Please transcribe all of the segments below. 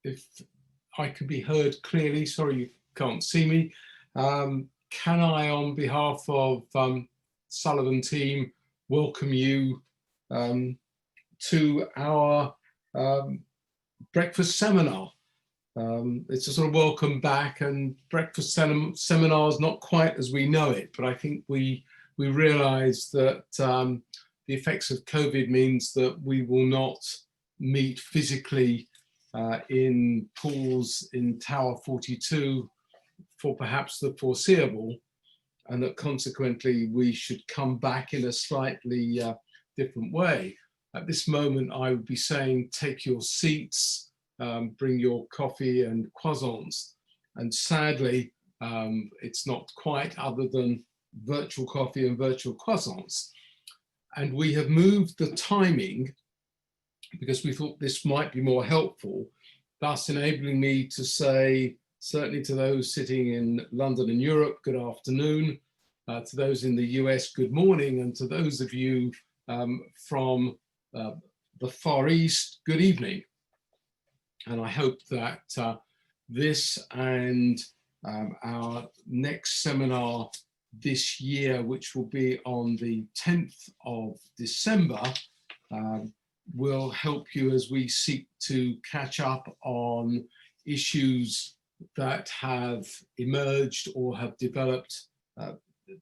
if I can be heard clearly, sorry you can't see me. Can I, on behalf of Sullivan team, welcome you to our breakfast seminar. It's a sort of welcome back, and breakfast seminars not quite as we know it, but I think we realise that the effects of COVID means that we will not meet physically in pools in Tower 42 for perhaps the foreseeable, and that consequently we should come back in a slightly different way. At this moment, I would be saying take your seats, bring your coffee and croissants, and sadly, it's not quite other than virtual coffee and virtual croissants. And we have moved the timing because we thought this might be more helpful, thus enabling me to say, certainly to those sitting in London and Europe, good afternoon, to those in the US, good morning, and to those of you from the Far East, good evening. And I hope that this and our next seminar this year, which will be on the 10th of December, will help you as we seek to catch up on issues that have emerged or have developed,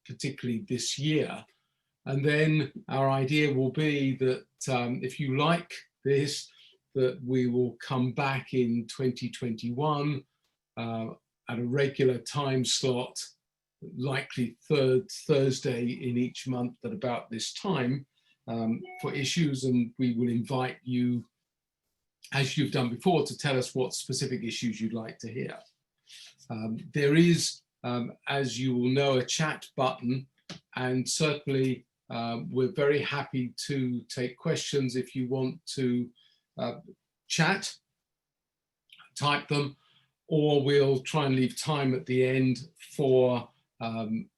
particularly this year. And then our idea will be that if you like this, that we will come back in 2021 at a regular time slot, likely third Thursday in each month at about this time, for issues, and we will invite you, as you've done before, to tell us what specific issues you'd like to hear. There is, as you will know, a chat button, and certainly we're very happy to take questions if you want to chat, type them, or we'll try and leave time at the end for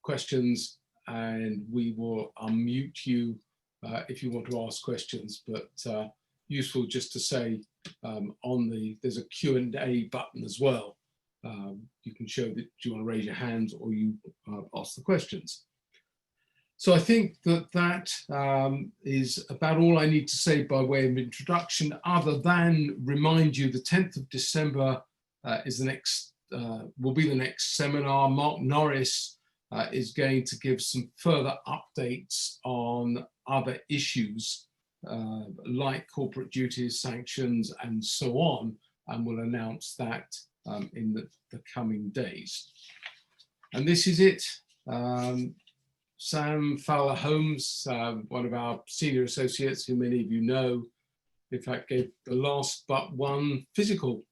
questions, and we will unmute you if you want to ask questions. But useful just to say there's a Q&A button as well. You can show that you want to raise your hands or you ask the questions. So I think that is about all I need to say by way of introduction, other than remind you the 10th of December is the next, will be the next seminar. Mark Norris is going to give some further updates on other issues like corporate duties, sanctions, and so on, and we'll announce that in the coming days. And this is it. Sam Fowler-Holmes, one of our senior associates, who many of you know, in fact gave the last but one physical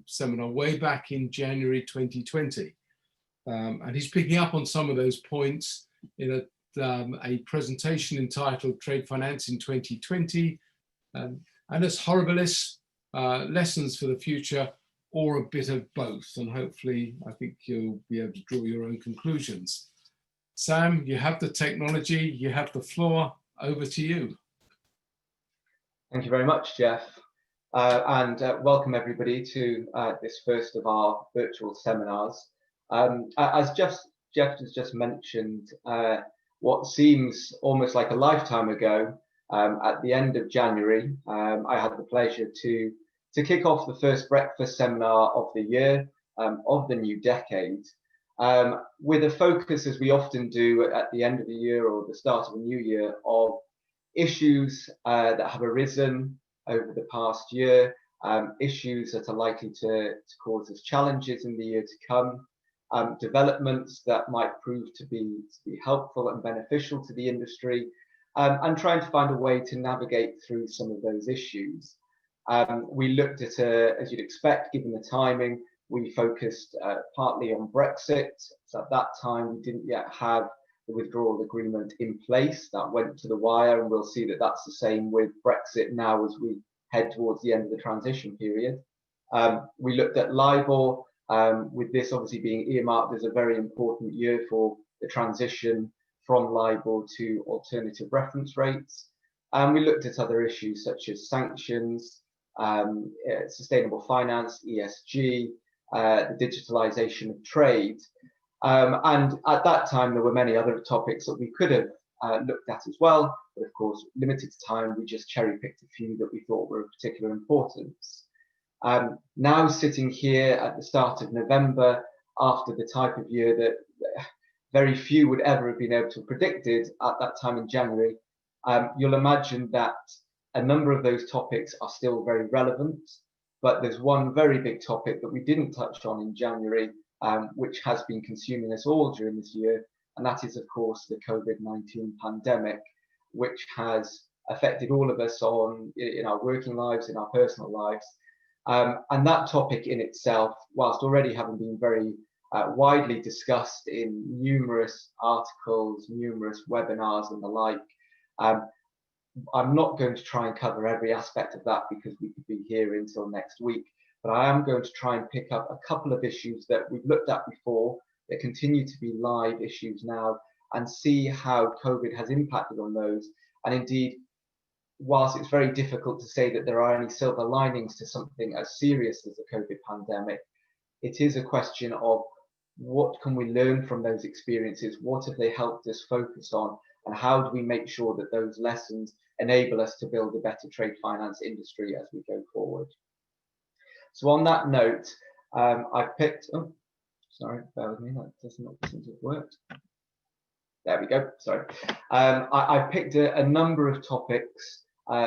seminar way back in January 2020. And he's picking up on some of those points in a presentation entitled Trade Finance in 2020, annus horribilis, lessons for the future, or a bit of both. And hopefully, I think you'll be able to draw your own conclusions. Sam, you have the technology, you have the floor, over to you. Thank you very much, Jeff. And welcome everybody to this first of our virtual seminars. As Jeff has just mentioned, what seems almost like a lifetime ago, at the end of January, I had the pleasure to kick off the first breakfast seminar of the year, of the new decade, with a focus, as we often do at the end of the year or the start of a new year, of issues that have arisen over the past year, issues that are likely to cause us challenges in the year to come, developments that might prove to be helpful and beneficial to the industry, and trying to find a way to navigate through some of those issues. We looked at, as you'd expect, given the timing, we focused partly on Brexit. So at that time, we didn't yet have the withdrawal agreement in place. That went to the wire, and we'll see that that's the same with Brexit now as we head towards the end of the transition period. We looked at LIBOR, with this obviously being earmarked as a very important year for the transition from LIBOR to alternative reference rates. And we looked at other issues such as sanctions, sustainable finance, ESG, the digitalization of trade. And at that time, there were many other topics that we could have looked at as well. But of course, limited time, we just cherry picked a few that we thought were of particular importance. Now sitting here at the start of November, after the type of year that very few would ever have been able to have predicted at that time in January, you'll imagine that a number of those topics are still very relevant, but there's one very big topic that we didn't touch on in January, which has been consuming us all during this year, and that is, of course, the COVID-19 pandemic, which has affected all of us in our working lives, in our personal lives. And that topic in itself, whilst already having been very widely discussed in numerous articles, numerous webinars and the like, I'm not going to try and cover every aspect of that because we could be here until next week, but I am going to try and pick up a couple of issues that we've looked at before that continue to be live issues now, and see how COVID has impacted on those. And indeed, whilst it's very difficult to say that there are any silver linings to something as serious as the COVID pandemic, it is a question of what can we learn from those experiences, what have they helped us focus on, and how do we make sure that those lessons enable us to build a better trade finance industry as we go forward. So on that note, I've picked, oh, sorry, bear with me, that does not seem to have worked. There we go, sorry. I picked a number of topics,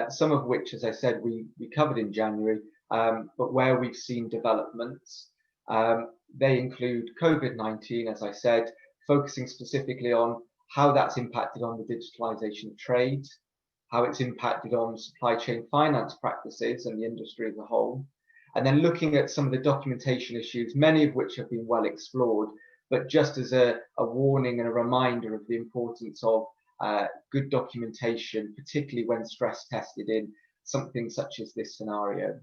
some of which, as I said, we covered in January, but where we've seen developments. They include COVID-19, as I said, focusing specifically on how that's impacted on the digitalization of trade, how it's impacted on supply chain finance practices and the industry as a whole, and then looking at some of the documentation issues, many of which have been well explored, but just as a warning and a reminder of the importance of good documentation, particularly when stress tested in something such as this scenario.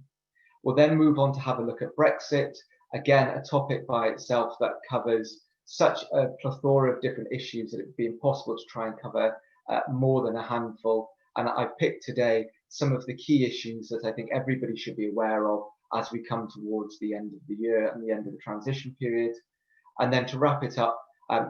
We'll then move on to have a look at Brexit, again, a topic by itself that covers such a plethora of different issues that it would be impossible to try and cover more than a handful. And I've picked today some of the key issues that I think everybody should be aware of as we come towards the end of the year and the end of the transition period. And then to wrap it up,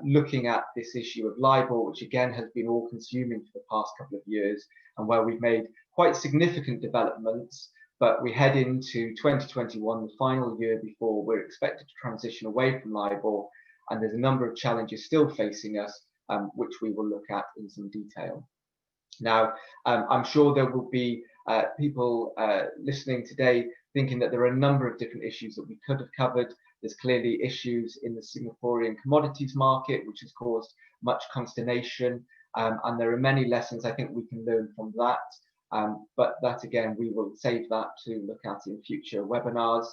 looking at this issue of LIBOR, which again has been all consuming for the past couple of years, and where we've made quite significant developments, but we head into 2021, the final year before we're expected to transition away from LIBOR, and there's a number of challenges still facing us, which we will look at in some detail. Now, I'm sure there will be people listening today thinking that there are a number of different issues that we could have covered. There's clearly issues in the Singaporean commodities market, which has caused much consternation, and there are many lessons I think we can learn from that. But that again, we will save that to look at in future webinars.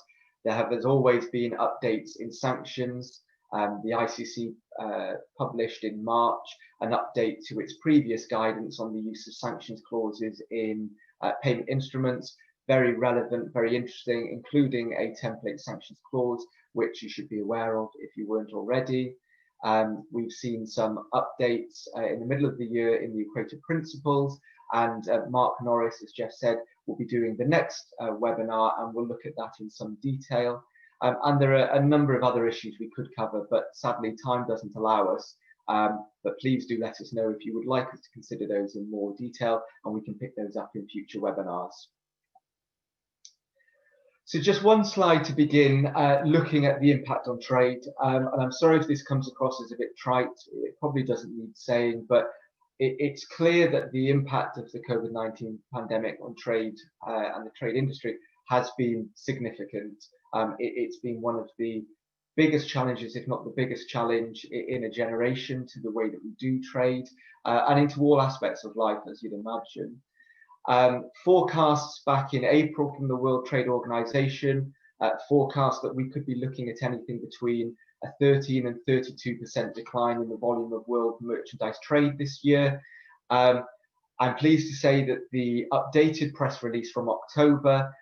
There's always been updates in sanctions. The ICC published in March an update to its previous guidance on the use of sanctions clauses in payment instruments. Very relevant, very interesting, including a template sanctions clause, which you should be aware of if you weren't already. We've seen some updates in the middle of the year in the Equator Principles, and Mark Norris, as Jeff said, will be doing the next webinar, and we'll look at that in some detail. And there are a number of other issues we could cover, but sadly time doesn't allow us. But please do let us know if you would like us to consider those in more detail, and we can pick those up in future webinars. So just one slide to begin, looking at the impact on trade. And I'm sorry if this comes across as a bit trite, it probably doesn't need saying, but it's clear that the impact of the COVID-19 pandemic on trade and the trade industry has been significant. It's been one of the biggest challenges, if not the biggest challenge in a generation, to the way that we do trade and into all aspects of life, as you'd imagine. Forecasts back in April from the World Trade Organization forecast that we could be looking at anything between a 13 and 32% decline in the volume of world merchandise trade this year. I'm pleased to say that the updated press release from October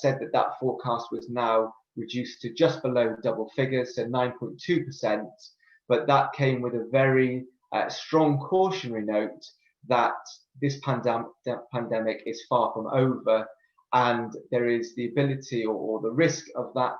said that that forecast was now reduced to just below double figures, so 9.2%, but that came with a very strong cautionary note that this pandemic is far from over, and there is the ability or the risk of that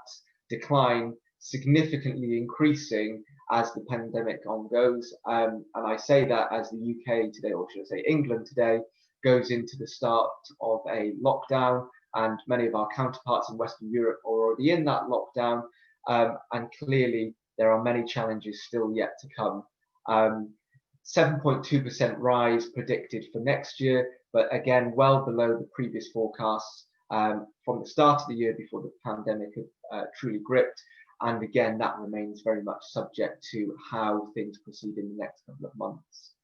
decline significantly increasing as the pandemic ongoes. And I say that as the UK today, or should I say England today, goes into the start of a lockdown, and many of our counterparts in Western Europe are already in that lockdown, and clearly there are many challenges still yet to come. 7.2% rise predicted for next year, but again, well below the previous forecasts from the start of the year before the pandemic had truly gripped. And again, that remains very much subject to how things proceed in the next couple of months.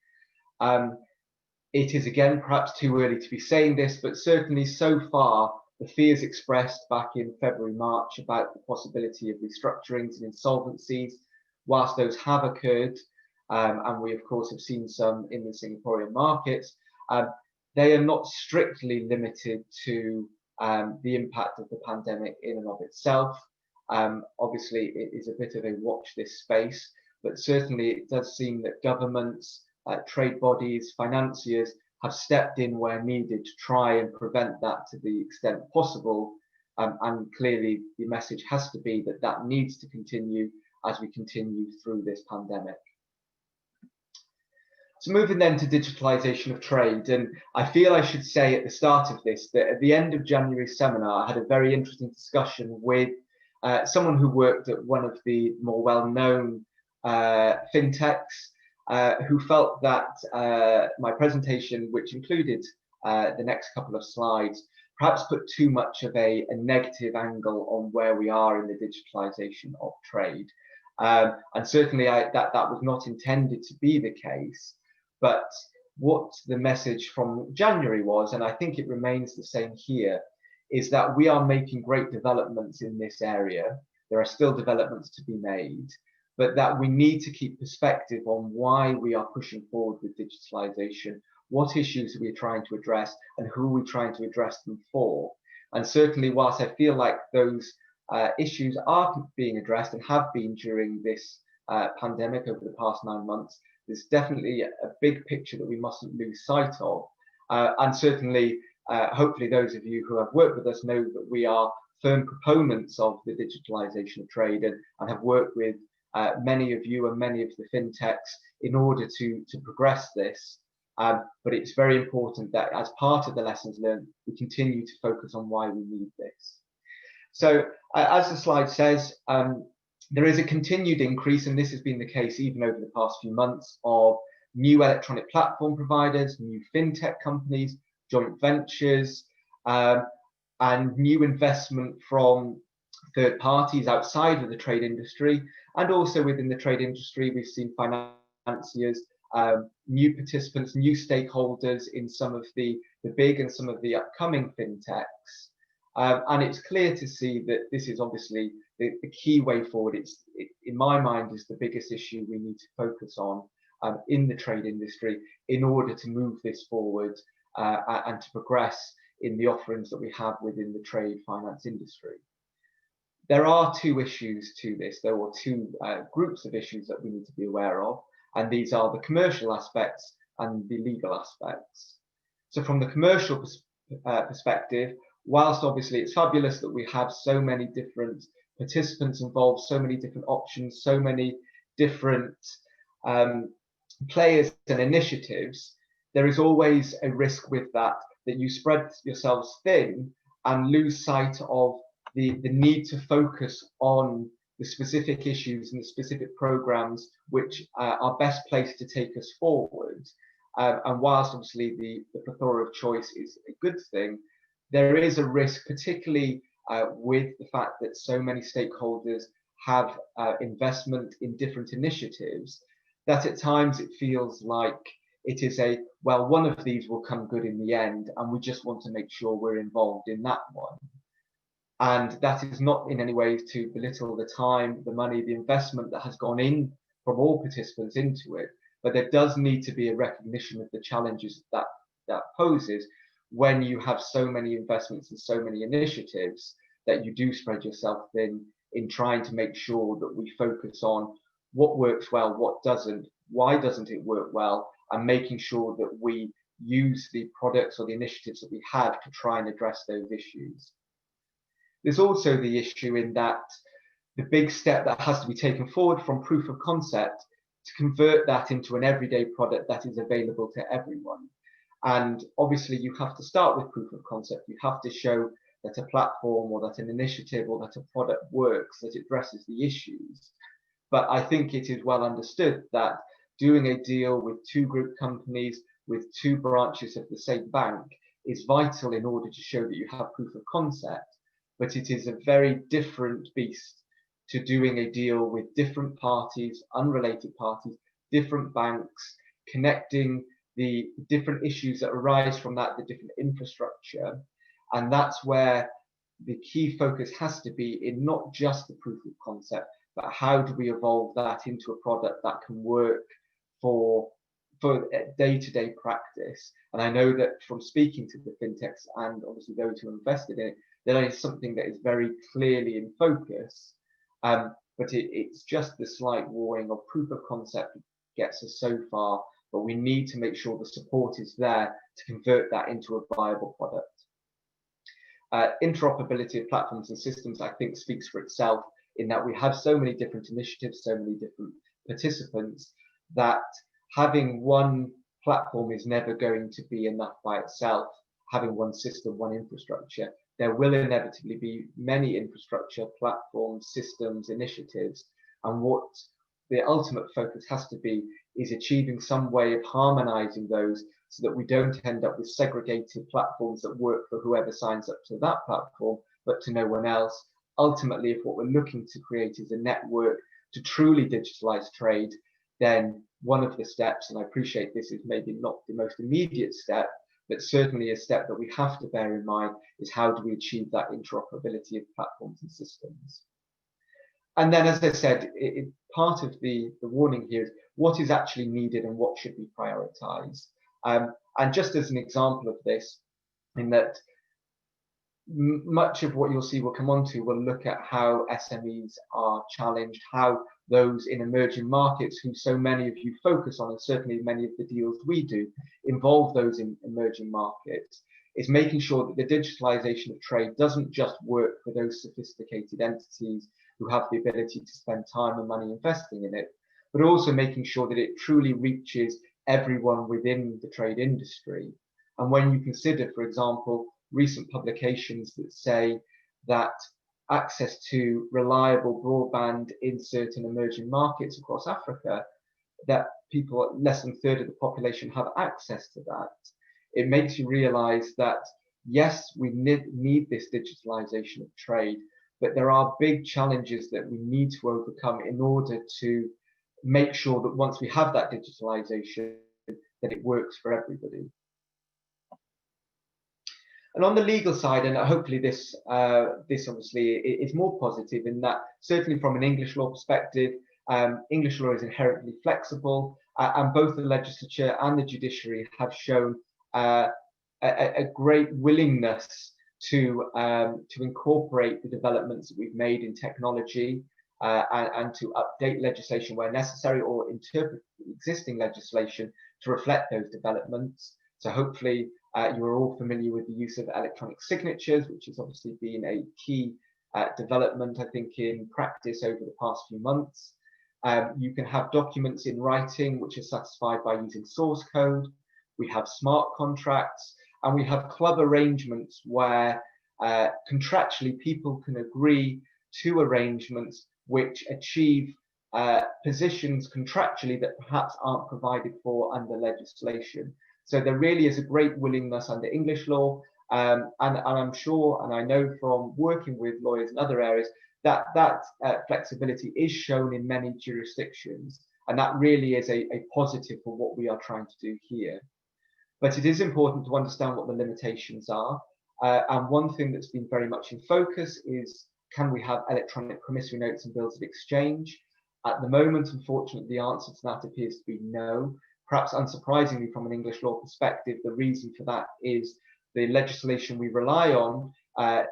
It is again perhaps too early to be saying this, but certainly so far, the fears expressed back in February, March about the possibility of restructurings and insolvencies, whilst those have occurred, and we of course have seen some in the Singaporean markets, they are not strictly limited to the impact of the pandemic in and of itself. Obviously, it is a bit of a watch this space, but certainly it does seem that governments, trade bodies, financiers have stepped in where needed to try and prevent that to the extent possible. And clearly the message has to be that that needs to continue as we continue through this pandemic. So moving then to digitalisation of trade, and I feel I should say at the start of this that at the end of January's seminar, I had a very interesting discussion with someone who worked at one of the more well-known fintechs, who felt that my presentation, which included the next couple of slides, perhaps put too much of a negative angle on where we are in the digitalisation of trade. And certainly that was not intended to be the case. But what the message from January was, and I think it remains the same here, is that we are making great developments in this area. There are still developments to be made, but that we need to keep perspective on why we are pushing forward with digitalisation, what issues are we trying to address, and who are we trying to address them for. And certainly, whilst I feel like those issues are being addressed and have been during this pandemic over the past 9 months, there's definitely a big picture that we mustn't lose sight of. And certainly, hopefully those of you who have worked with us know that we are firm proponents of the digitalisation of trade, and have worked with many of you and many of the fintechs in order to progress this. But it's very important that as part of the lessons learned, we continue to focus on why we need this. So as the slide says, there is a continued increase, and this has been the case even over the past few months, of new electronic platform providers, new fintech companies, joint ventures, and new investment from third parties outside of the trade industry. And also within the trade industry, we've seen financiers, new participants, new stakeholders in some of the big and some of the upcoming fintechs. And it's clear to see that this is obviously the key way forward. It, in my mind, is the biggest issue we need to focus on in the trade industry in order to move this forward and to progress in the offerings that we have within the trade finance industry. There are two issues to this. There are two groups of issues that we need to be aware of, and these are the commercial aspects and the legal aspects. So from the commercial perspective, whilst obviously it's fabulous that we have so many different participants involved, so many different options, so many different players and initiatives, there is always a risk with that you spread yourselves thin and lose sight of the need to focus on the specific issues and the specific programs which are best placed to take us forward. And whilst obviously the plethora of choice is a good thing, there is a risk, particularly with the fact that so many stakeholders have investment in different initiatives, that at times it feels like it is well, one of these will come good in the end, and we just want to make sure we're involved in that one. And that is not in any way to belittle the time, the money, the investment that has gone in from all participants into it, but there does need to be a recognition of the challenges that poses when you have so many investments and so many initiatives, that you do spread yourself thin in trying to make sure that we focus on what works well, what doesn't, why doesn't it work well, and making sure that we use the products or the initiatives that we had to try and address those issues. There's also the issue in that the big step that has to be taken forward from proof of concept to convert that into an everyday product that is available to everyone. And obviously you have to start with proof of concept. You have to show that a platform or that an initiative or that a product works, that it addresses the issues. But I think it is well understood that doing a deal with two group companies with two branches of the same bank is vital in order to show that you have proof of concept. But it is a very different beast to doing a deal with different parties, unrelated parties, different banks, connecting the different issues that arise from that, the different infrastructure. And that's where the key focus has to be in not just the proof of concept, but how do we evolve that into a product that can work for day-to-day practice. And I know that from speaking to the fintechs and obviously those who invested in it, that is something that is very clearly in focus. But it's just the slight warring of proof of concept gets us so far, but we need to make sure the support is there to convert that into a viable product. Interoperability of platforms and systems, I think, speaks for itself in that we have so many different initiatives, so many different participants, that having one platform is never going to be enough by itself. Having one system, one infrastructure, there will inevitably be many infrastructure, platforms, systems, initiatives, and what the ultimate focus has to be is achieving some way of harmonizing those so that we don't end up with segregated platforms that work for whoever signs up to that platform, but to no one else. Ultimately, if what we're looking to create is a network to truly digitalize trade, then one of the steps, and I appreciate this is maybe not the most immediate step, but certainly a step that we have to bear in mind is how do we achieve that interoperability of platforms and systems. And then, as I said, part of the warning here is what is actually needed and what should be prioritized. And just as an example of this, in that much of what you'll see we'll come on to will look at how SMEs are challenged, how those in emerging markets, who so many of you focus on, and certainly many of the deals we do involve those in emerging markets, is making sure that the digitalization of trade doesn't just work for those sophisticated entities who have the ability to spend time and money investing in it, but also making sure that it truly reaches everyone within the trade industry. And when you consider, for example, recent publications that say that access to reliable broadband in certain emerging markets across Africa, that people, less than a third of the population, have access to that, it makes you realize that, yes, we need this digitalization of trade, but there are big challenges that we need to overcome in order to make sure that once we have that digitalization, that it works for everybody. And on the legal side, and hopefully this obviously is more positive in that, certainly from an English law perspective, English law is inherently flexible, and both the legislature and the judiciary have shown a great willingness to incorporate the developments that we've made in technology and to update legislation where necessary or interpret existing legislation to reflect those developments. So hopefully you are all familiar with the use of electronic signatures, which has obviously been a key development, I think, in practice over the past few months. You can have documents in writing which are satisfied by using source code. We have smart contracts, and we have club arrangements where contractually people can agree to arrangements which achieve positions contractually that perhaps aren't provided for under legislation. So there really is a great willingness under English law, and I'm sure, and I know from working with lawyers in other areas, that flexibility is shown in many jurisdictions, and that really is a positive for what we are trying to do here. But it is important to understand what the limitations are, and one thing that's been very much in focus is, can we have electronic promissory notes and bills of exchange? At the moment, unfortunately, the answer to that appears to be no. Perhaps unsurprisingly from an English law perspective, the reason for that is the legislation we rely on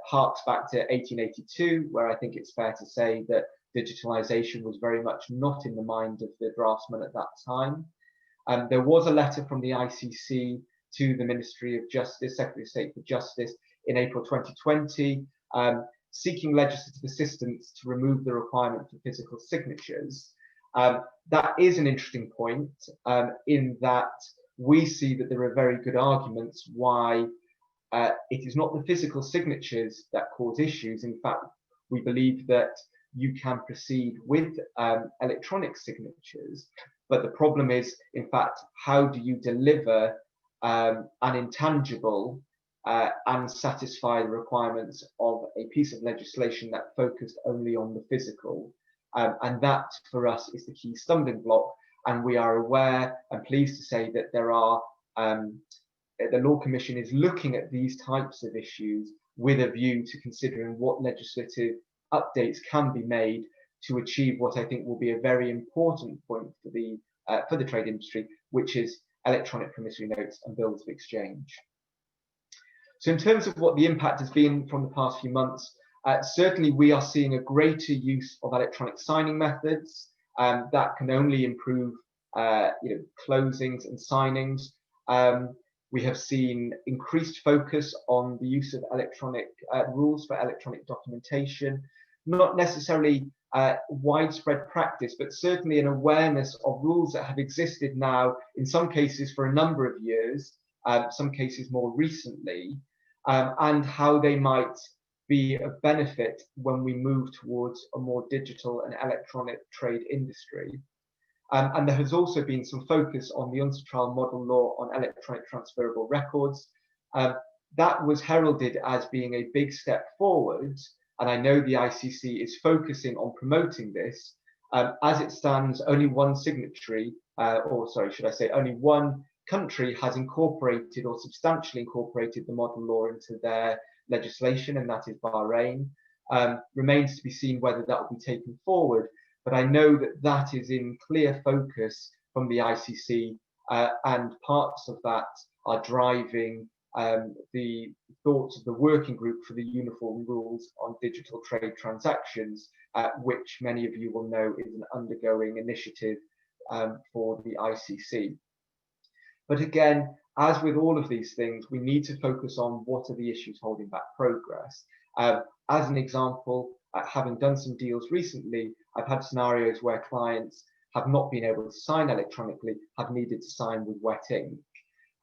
harks back to 1882, where I think it's fair to say that digitalization was very much not in the mind of the draftsman at that time. There was a letter from the ICC to the Ministry of Justice, Secretary of State for Justice, in April 2020, seeking legislative assistance to remove the requirement for physical signatures. That is an interesting point, in that we see that there are very good arguments why it is not the physical signatures that cause issues. In fact, we believe that you can proceed with electronic signatures, but the problem is, in fact, how do you deliver an intangible and satisfy the requirements of a piece of legislation that focused only on the physical? And that, for us, is the key stumbling block. And we are aware and pleased to say that there are the Law Commission is looking at these types of issues with a view to considering what legislative updates can be made to achieve what I think will be a very important point for the trade industry, which is electronic promissory notes and bills of exchange. So in terms of what the impact has been from the past few months, certainly we are seeing a greater use of electronic signing methods that can only improve closings and signings. We have seen increased focus on the use of electronic rules for electronic documentation, not necessarily widespread practice, but certainly an awareness of rules that have existed now, in some cases for a number of years, some cases more recently, and how they might be of benefit when we move towards a more digital and electronic trade industry. And there has also been some focus on the UNCITRAL model law on electronic transferable records. That was heralded as being a big step forward, and I know the ICC is focusing on promoting this. As it stands, only one signatory, only one country has incorporated or substantially incorporated the model law into their legislation, and that is Bahrain. Remains to be seen whether that will be taken forward. But I know that that is in clear focus from the ICC, and parts of that are driving the thoughts of the working group for the uniform rules on digital trade transactions, which many of you will know is an undergoing initiative for the ICC. But again, as with all of these things, we need to focus on what are the issues holding back progress. As an example, having done some deals recently, I've had scenarios where clients have not been able to sign electronically, have needed to sign with wet ink.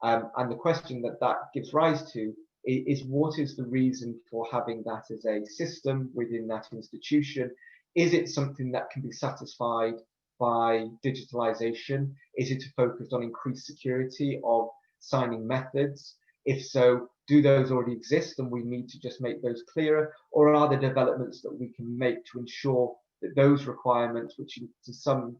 And the question that that gives rise to is what is the reason for having that as a system within that institution? Is it something that can be satisfied by digitalization? Is it focused on increased security of signing methods? If so, do those already exist and we need to just make those clearer? Or are there developments that we can make to ensure that those requirements, which to some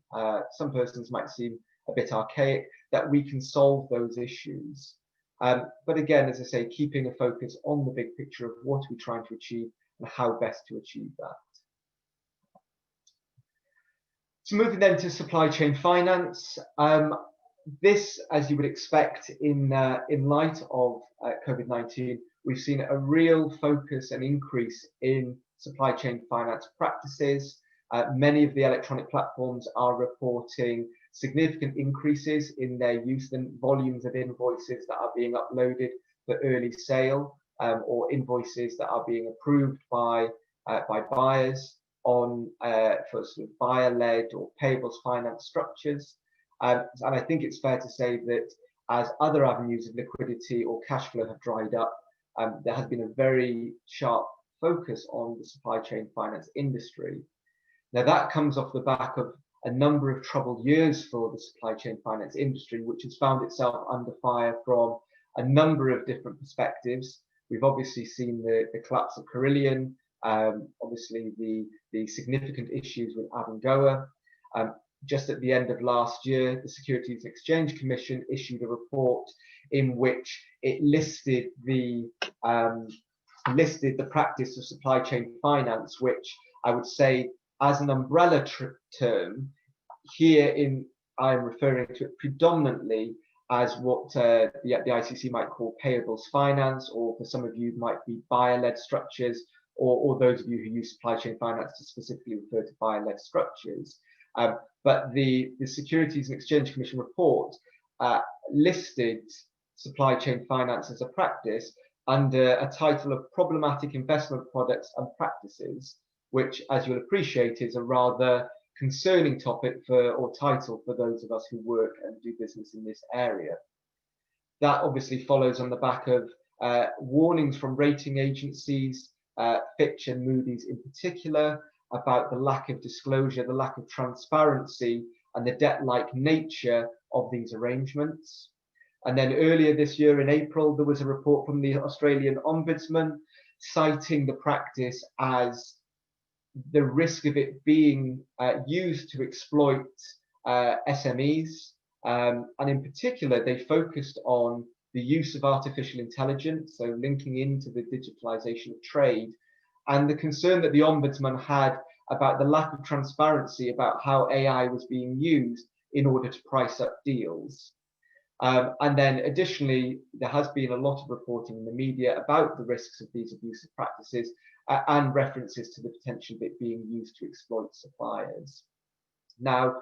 persons might seem a bit archaic, that we can solve those issues? But again, as I say, keeping a focus on the big picture of what we're trying to achieve and how best to achieve that. So moving then to supply chain finance. This, as you would expect in light of COVID-19, we've seen a real focus and increase in supply chain finance practices. Many of the electronic platforms are reporting significant increases in their use and volumes of invoices that are being uploaded for early sale, or invoices that are being approved by buyers on for sort of buyer-led or payables finance structures. And I think it's fair to say that as other avenues of liquidity or cash flow have dried up, there has been a very sharp focus on the supply chain finance industry. Now that comes off the back of a number of troubled years for the supply chain finance industry, which has found itself under fire from a number of different perspectives. We've obviously seen the collapse of Carillion, obviously the significant issues with Abengoa. Just at the end of last year, the Securities and Exchange Commission issued a report in which it listed the practice of supply chain finance, which I would say as an umbrella term, here I'm referring to it predominantly as what the ICC might call payables finance, or for some of you might be buyer-led structures, or those of you who use supply chain finance to specifically refer to buyer-led structures. But the Securities and Exchange Commission report listed supply chain finance as a practice under a title of problematic investment products and practices, which, as you'll appreciate, is a rather concerning topic or title for those of us who work and do business in this area. That obviously follows on the back of warnings from rating agencies, Fitch and Moody's in particular, about the lack of disclosure, the lack of transparency, and the debt-like nature of these arrangements. And then earlier this year in April, there was a report from the Australian Ombudsman citing the practice as the risk of it being used to exploit SMEs. And in particular, they focused on the use of artificial intelligence, so linking into the digitalization of trade, and the concern that the Ombudsman had about the lack of transparency about how AI was being used in order to price up deals. And then additionally, there has been a lot of reporting in the media about the risks of these abusive practices and references to the potential of it being used to exploit suppliers. Now,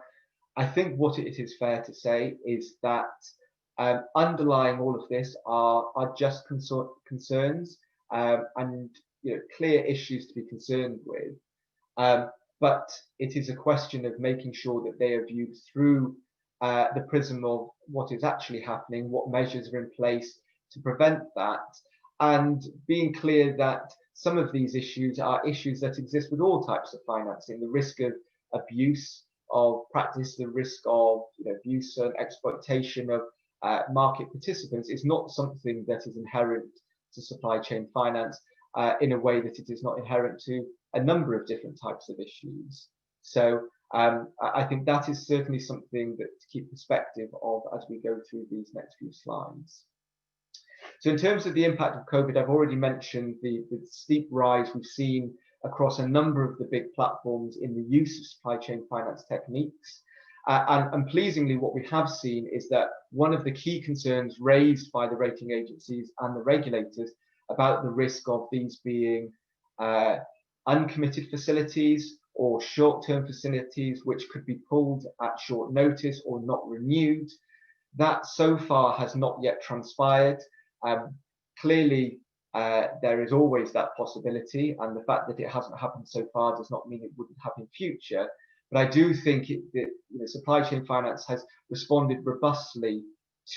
I think what it is fair to say is that underlying all of this are just concerns and clear issues to be concerned with. But it is a question of making sure that they are viewed through the prism of what is actually happening, what measures are in place to prevent that, and being clear that some of these issues are issues that exist with all types of financing. The risk of abuse of practice, the risk of abuse and exploitation of market participants is not something that is inherent to supply chain finance in a way that it is not inherent to a number of different types of issues. So I think that is certainly something that to keep perspective of as we go through these next few slides. So in terms of the impact of COVID, I've already mentioned the steep rise we've seen across a number of the big platforms in the use of supply chain finance techniques. And pleasingly, what we have seen is that one of the key concerns raised by the rating agencies and the regulators about the risk of these being uncommitted facilities or short-term facilities which could be pulled at short notice or not renewed, that so far has not yet transpired. Clearly, there is always that possibility, and the fact that it hasn't happened so far does not mean it wouldn't happen in future. But I do think that supply chain finance has responded robustly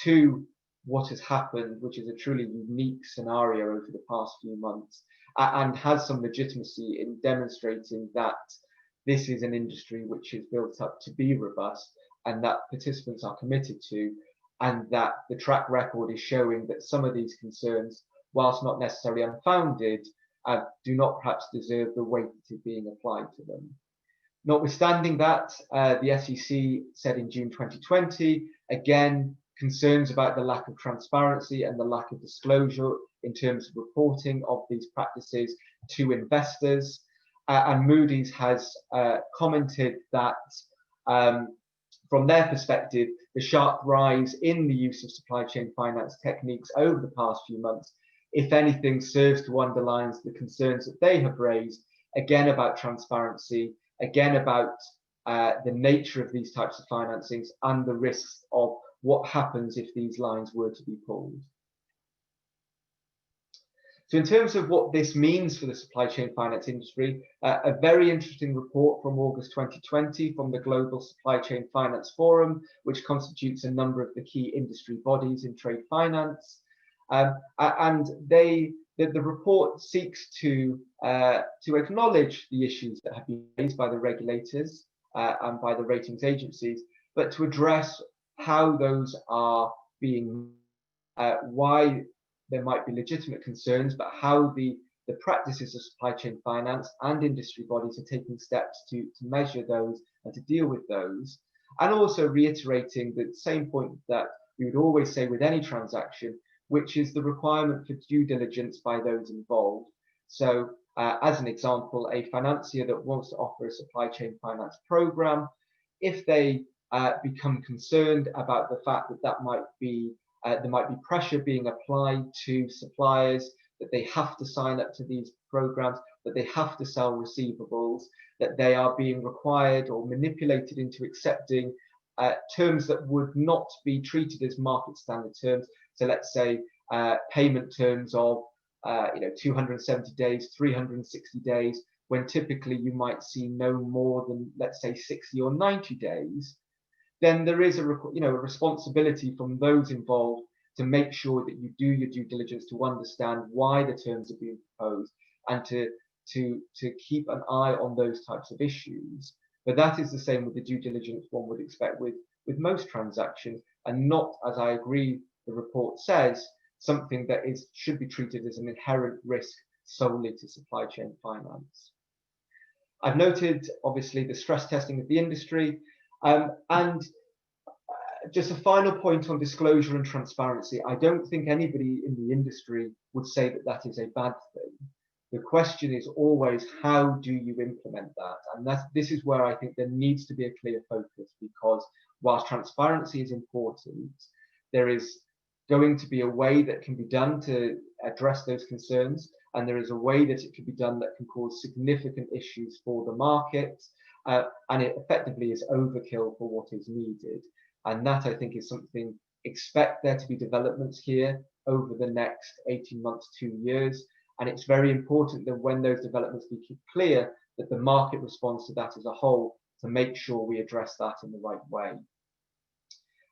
to what has happened, which is a truly unique scenario over the past few months, and has some legitimacy in demonstrating that this is an industry which is built up to be robust and that participants are committed to, and that the track record is showing that some of these concerns, whilst not necessarily unfounded, do not perhaps deserve the weight that is being applied to them. Notwithstanding that, the SEC said in June 2020, again, concerns about the lack of transparency and the lack of disclosure in terms of reporting of these practices to investors. And Moody's has commented that from their perspective, the sharp rise in the use of supply chain finance techniques over the past few months, if anything, serves to underline the concerns that they have raised, again about transparency, again about the nature of these types of financings and the risks of what happens if these lines were to be pulled. So in terms of what this means for the supply chain finance industry, a very interesting report from August 2020 from the Global Supply Chain Finance Forum, which constitutes a number of the key industry bodies in trade finance. And the report seeks to acknowledge the issues that have been raised by the regulators and by the ratings agencies, but to address how those are being, why there might be legitimate concerns, but how the practices of supply chain finance and industry bodies are taking steps to measure those and to deal with those. And also reiterating the same point that we would always say with any transaction, which is the requirement for due diligence by those involved. So as an example, a financier that wants to offer a supply chain finance program, if they become concerned about the fact that there might be pressure being applied to suppliers, that they have to sign up to these programs, that they have to sell receivables, that they are being required or manipulated into accepting terms that would not be treated as market standard terms. So let's say payment terms of 270 days, 360 days, when typically you might see no more than, let's say, 60 or 90 days, then there is a responsibility from those involved to make sure that you do your due diligence to understand why the terms are being proposed, and to keep an eye on those types of issues. But that is the same with the due diligence one would expect with most transactions, and not, as I agree the report says, something that should be treated as an inherent risk solely to supply chain finance. I've noted, obviously, the stress testing of the industry, and just a final point on disclosure and transparency. I don't think anybody in the industry would say that that is a bad thing. The question is always, how do you implement that? And this is where I think there needs to be a clear focus, because whilst transparency is important, there is going to be a way that can be done to address those concerns, and there is a way that it can be done that can cause significant issues for the market, and it effectively is overkill for what is needed. And that, I think, is something, expect there to be developments here over the next 18 months, 2 years. And it's very important that when those developments become clear, that the market responds to that as a whole, to make sure we address that in the right way.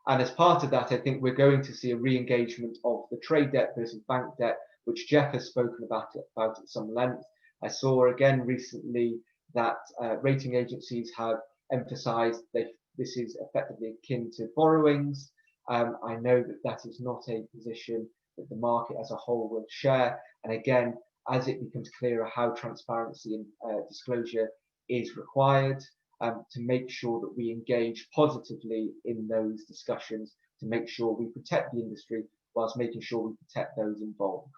And as part of that, I think we're going to see a re-engagement of the trade debt versus bank debt, which Jeff has spoken about at some length. I saw again recently that rating agencies have emphasized that this is effectively akin to borrowings. I know that that is not a position that the market as a whole will share. And again, as it becomes clearer how transparency and disclosure is required, to make sure that we engage positively in those discussions, to make sure we protect the industry whilst making sure we protect those involved.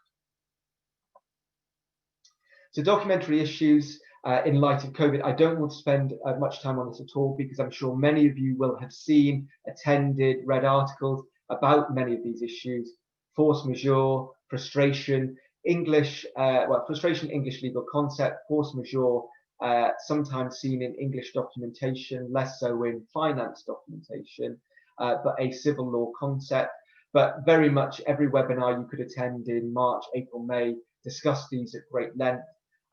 So documentary issues in light of COVID, I don't want to spend much time on this at all, because I'm sure many of you will have seen, attended, read articles about many of these issues: force majeure, frustration, frustration, English legal concept, force majeure, sometimes seen in English documentation, less so in finance documentation, but a civil law concept. But very much every webinar you could attend in March, April, May discussed these at great length.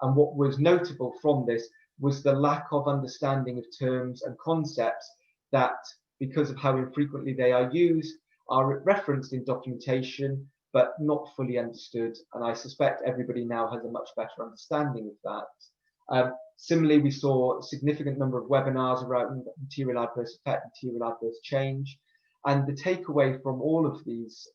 And what was notable from this was the lack of understanding of terms and concepts that, because of how infrequently they are used, are referenced in documentation, but not fully understood. And I suspect everybody now has a much better understanding of that. Similarly, we saw a significant number of webinars around material adverse effect, material adverse change. And the takeaway from all of these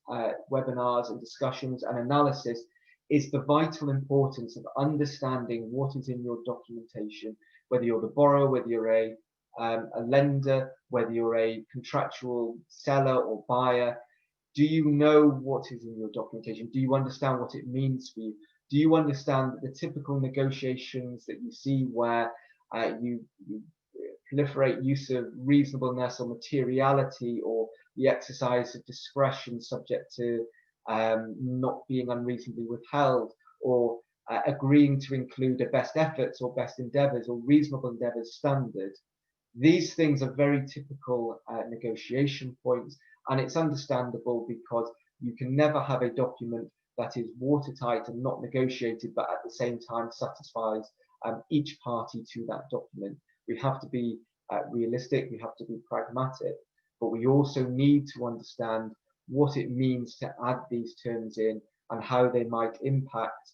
webinars and discussions and analysis is the vital importance of understanding what is in your documentation, whether you're the borrower, whether you're a lender, whether you're a contractual seller or buyer. Do you know what is in your documentation? Do you understand what it means for you? Do you understand the typical negotiations that you see where you proliferate use of reasonableness or materiality, or the exercise of discretion subject to not being unreasonably withheld, or agreeing to include a best efforts or best endeavours or reasonable endeavours standard? These things are very typical negotiation points, and it's understandable, because you can never have a document that is watertight and not negotiated, but at the same time satisfies each party to that document. We have to be realistic, we have to be pragmatic, but we also need to understand what it means to add these terms in and how they might impact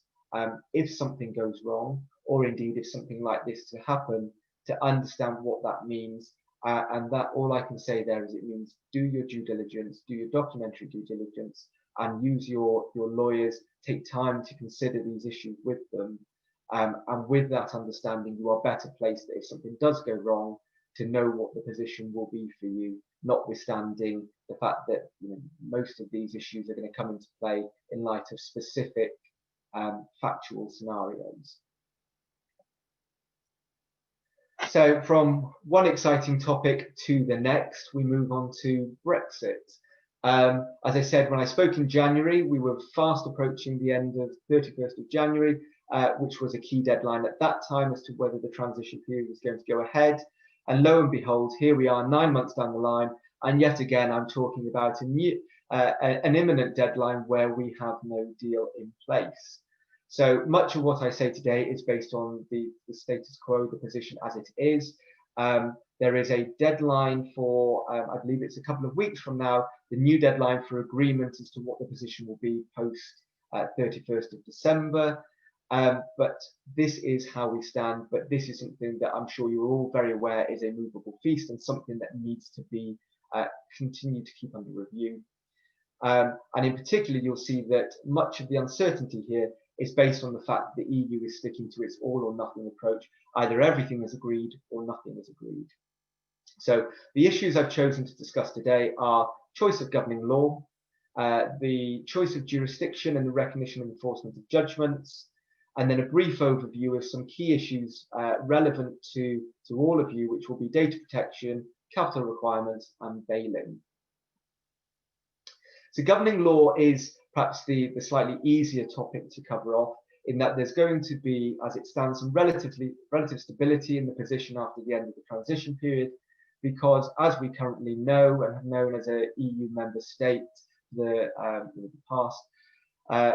if something goes wrong, or indeed if something like this to happen, to understand what that means. And that, all I can say there is, it means do your due diligence, do your documentary due diligence, and use your lawyers, take time to consider these issues with them. And with that understanding, you are better placed that if something does go wrong, to know what the position will be for you, notwithstanding the fact that most of these issues are going to come into play in light of specific factual scenarios. So from one exciting topic to the next, we move on to Brexit. As I said, when I spoke in January, we were fast approaching the end of 31st of January, which was a key deadline at that time as to whether the transition period was going to go ahead. And lo and behold, here we are 9 months down the line, and yet again I'm talking about an imminent deadline where we have no deal in place. So much of what I say today is based on the status quo, the position as it is. There is a deadline for, I believe it's a couple of weeks from now, the new deadline for agreement as to what the position will be post 31st of December. But this is how we stand. But this is something that I'm sure you're all very aware is a movable feast and something that needs to be continued to keep under review. And in particular, you'll see that much of the uncertainty here is based on the fact that the EU is sticking to its all or nothing approach. Either everything is agreed or nothing is agreed. So the issues I've chosen to discuss today are choice of governing law, the choice of jurisdiction and the recognition and enforcement of judgments, and then a brief overview of some key issues relevant to all of you, which will be data protection, capital requirements, and bailing. So governing law is perhaps the slightly easier topic to cover off, in that there's going to be, as it stands, some relative stability in the position after the end of the transition period, because as we currently know and have known as an EU member state the past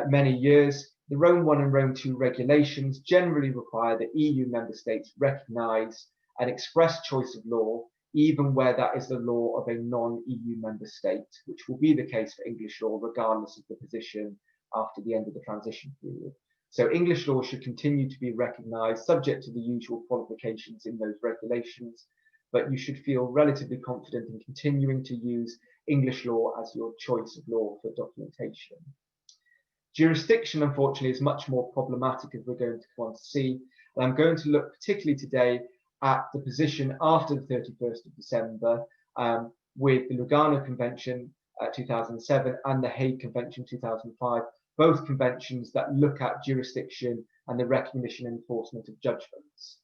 many years, the Rome I and Rome II regulations generally require that EU member states recognise an express choice of law, even where that is the law of a non-EU member state, which will be the case for English law regardless of the position after the end of the transition period. So English law should continue to be recognised, subject to the usual qualifications in those regulations, but you should feel relatively confident in continuing to use English law as your choice of law for documentation. Jurisdiction, unfortunately, is much more problematic, as we're going to want to see. And I'm going to look particularly today at the position after the 31st of December with the Lugano Convention 2007 and the Hague Convention 2005, both conventions that look at jurisdiction and the recognition and enforcement of judgments.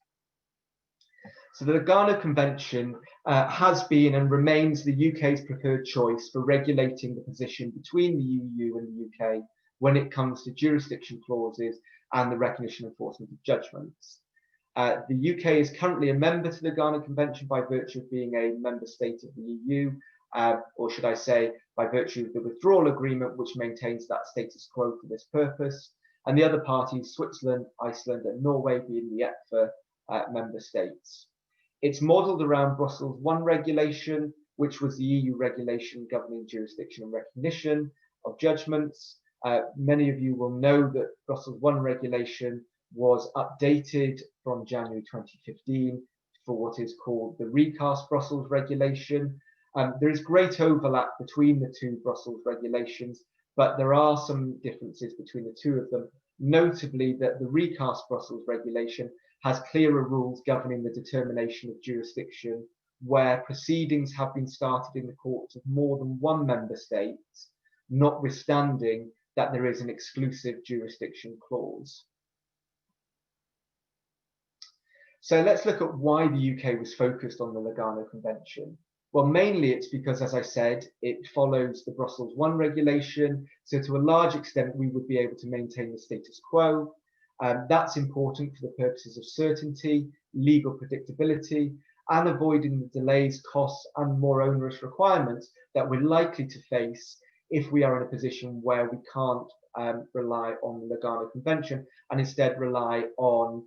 So the Lugano Convention has been and remains the UK's preferred choice for regulating the position between the EU and the UK when it comes to jurisdiction clauses and the recognition and enforcement of judgments. The UK is currently a member to the Lugano Convention by virtue of being a member state of the EU, or should I say, by virtue of the withdrawal agreement, which maintains that status quo for this purpose, and the other parties, Switzerland, Iceland, and Norway, being the ECFA member states. It's modelled around Brussels I regulation, which was the EU regulation governing jurisdiction and recognition of judgments. Many of you will know that Brussels I regulation was updated from January 2015 for what is called the recast Brussels regulation. There is great overlap between the two Brussels regulations, but there are some differences between the two of them, notably that the recast Brussels regulation has clearer rules governing the determination of jurisdiction where proceedings have been started in the courts of more than one member state, notwithstanding that there is an exclusive jurisdiction clause. So let's look at why the UK was focused on the Lugano Convention. Well, mainly it's because, as I said, it follows the Brussels I regulation. So to a large extent, we would be able to maintain the status quo. That's important for the purposes of certainty, legal predictability, and avoiding the delays, costs, and more onerous requirements that we're likely to face if we are in a position where we can't rely on the Lugano Convention and instead rely on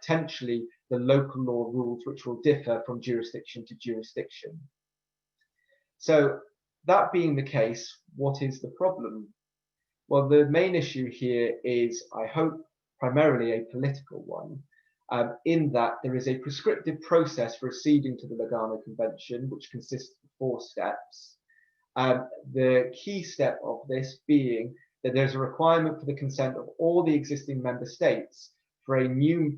potentially the local law rules, which will differ from jurisdiction to jurisdiction. So that being the case, what is the problem? Well, the main issue here is, I hope, primarily a political one, in that there is a prescriptive process for acceding to the Lugano Convention, which consists of 4 steps. The key step of this being that there's a requirement for the consent of all the existing member states for a new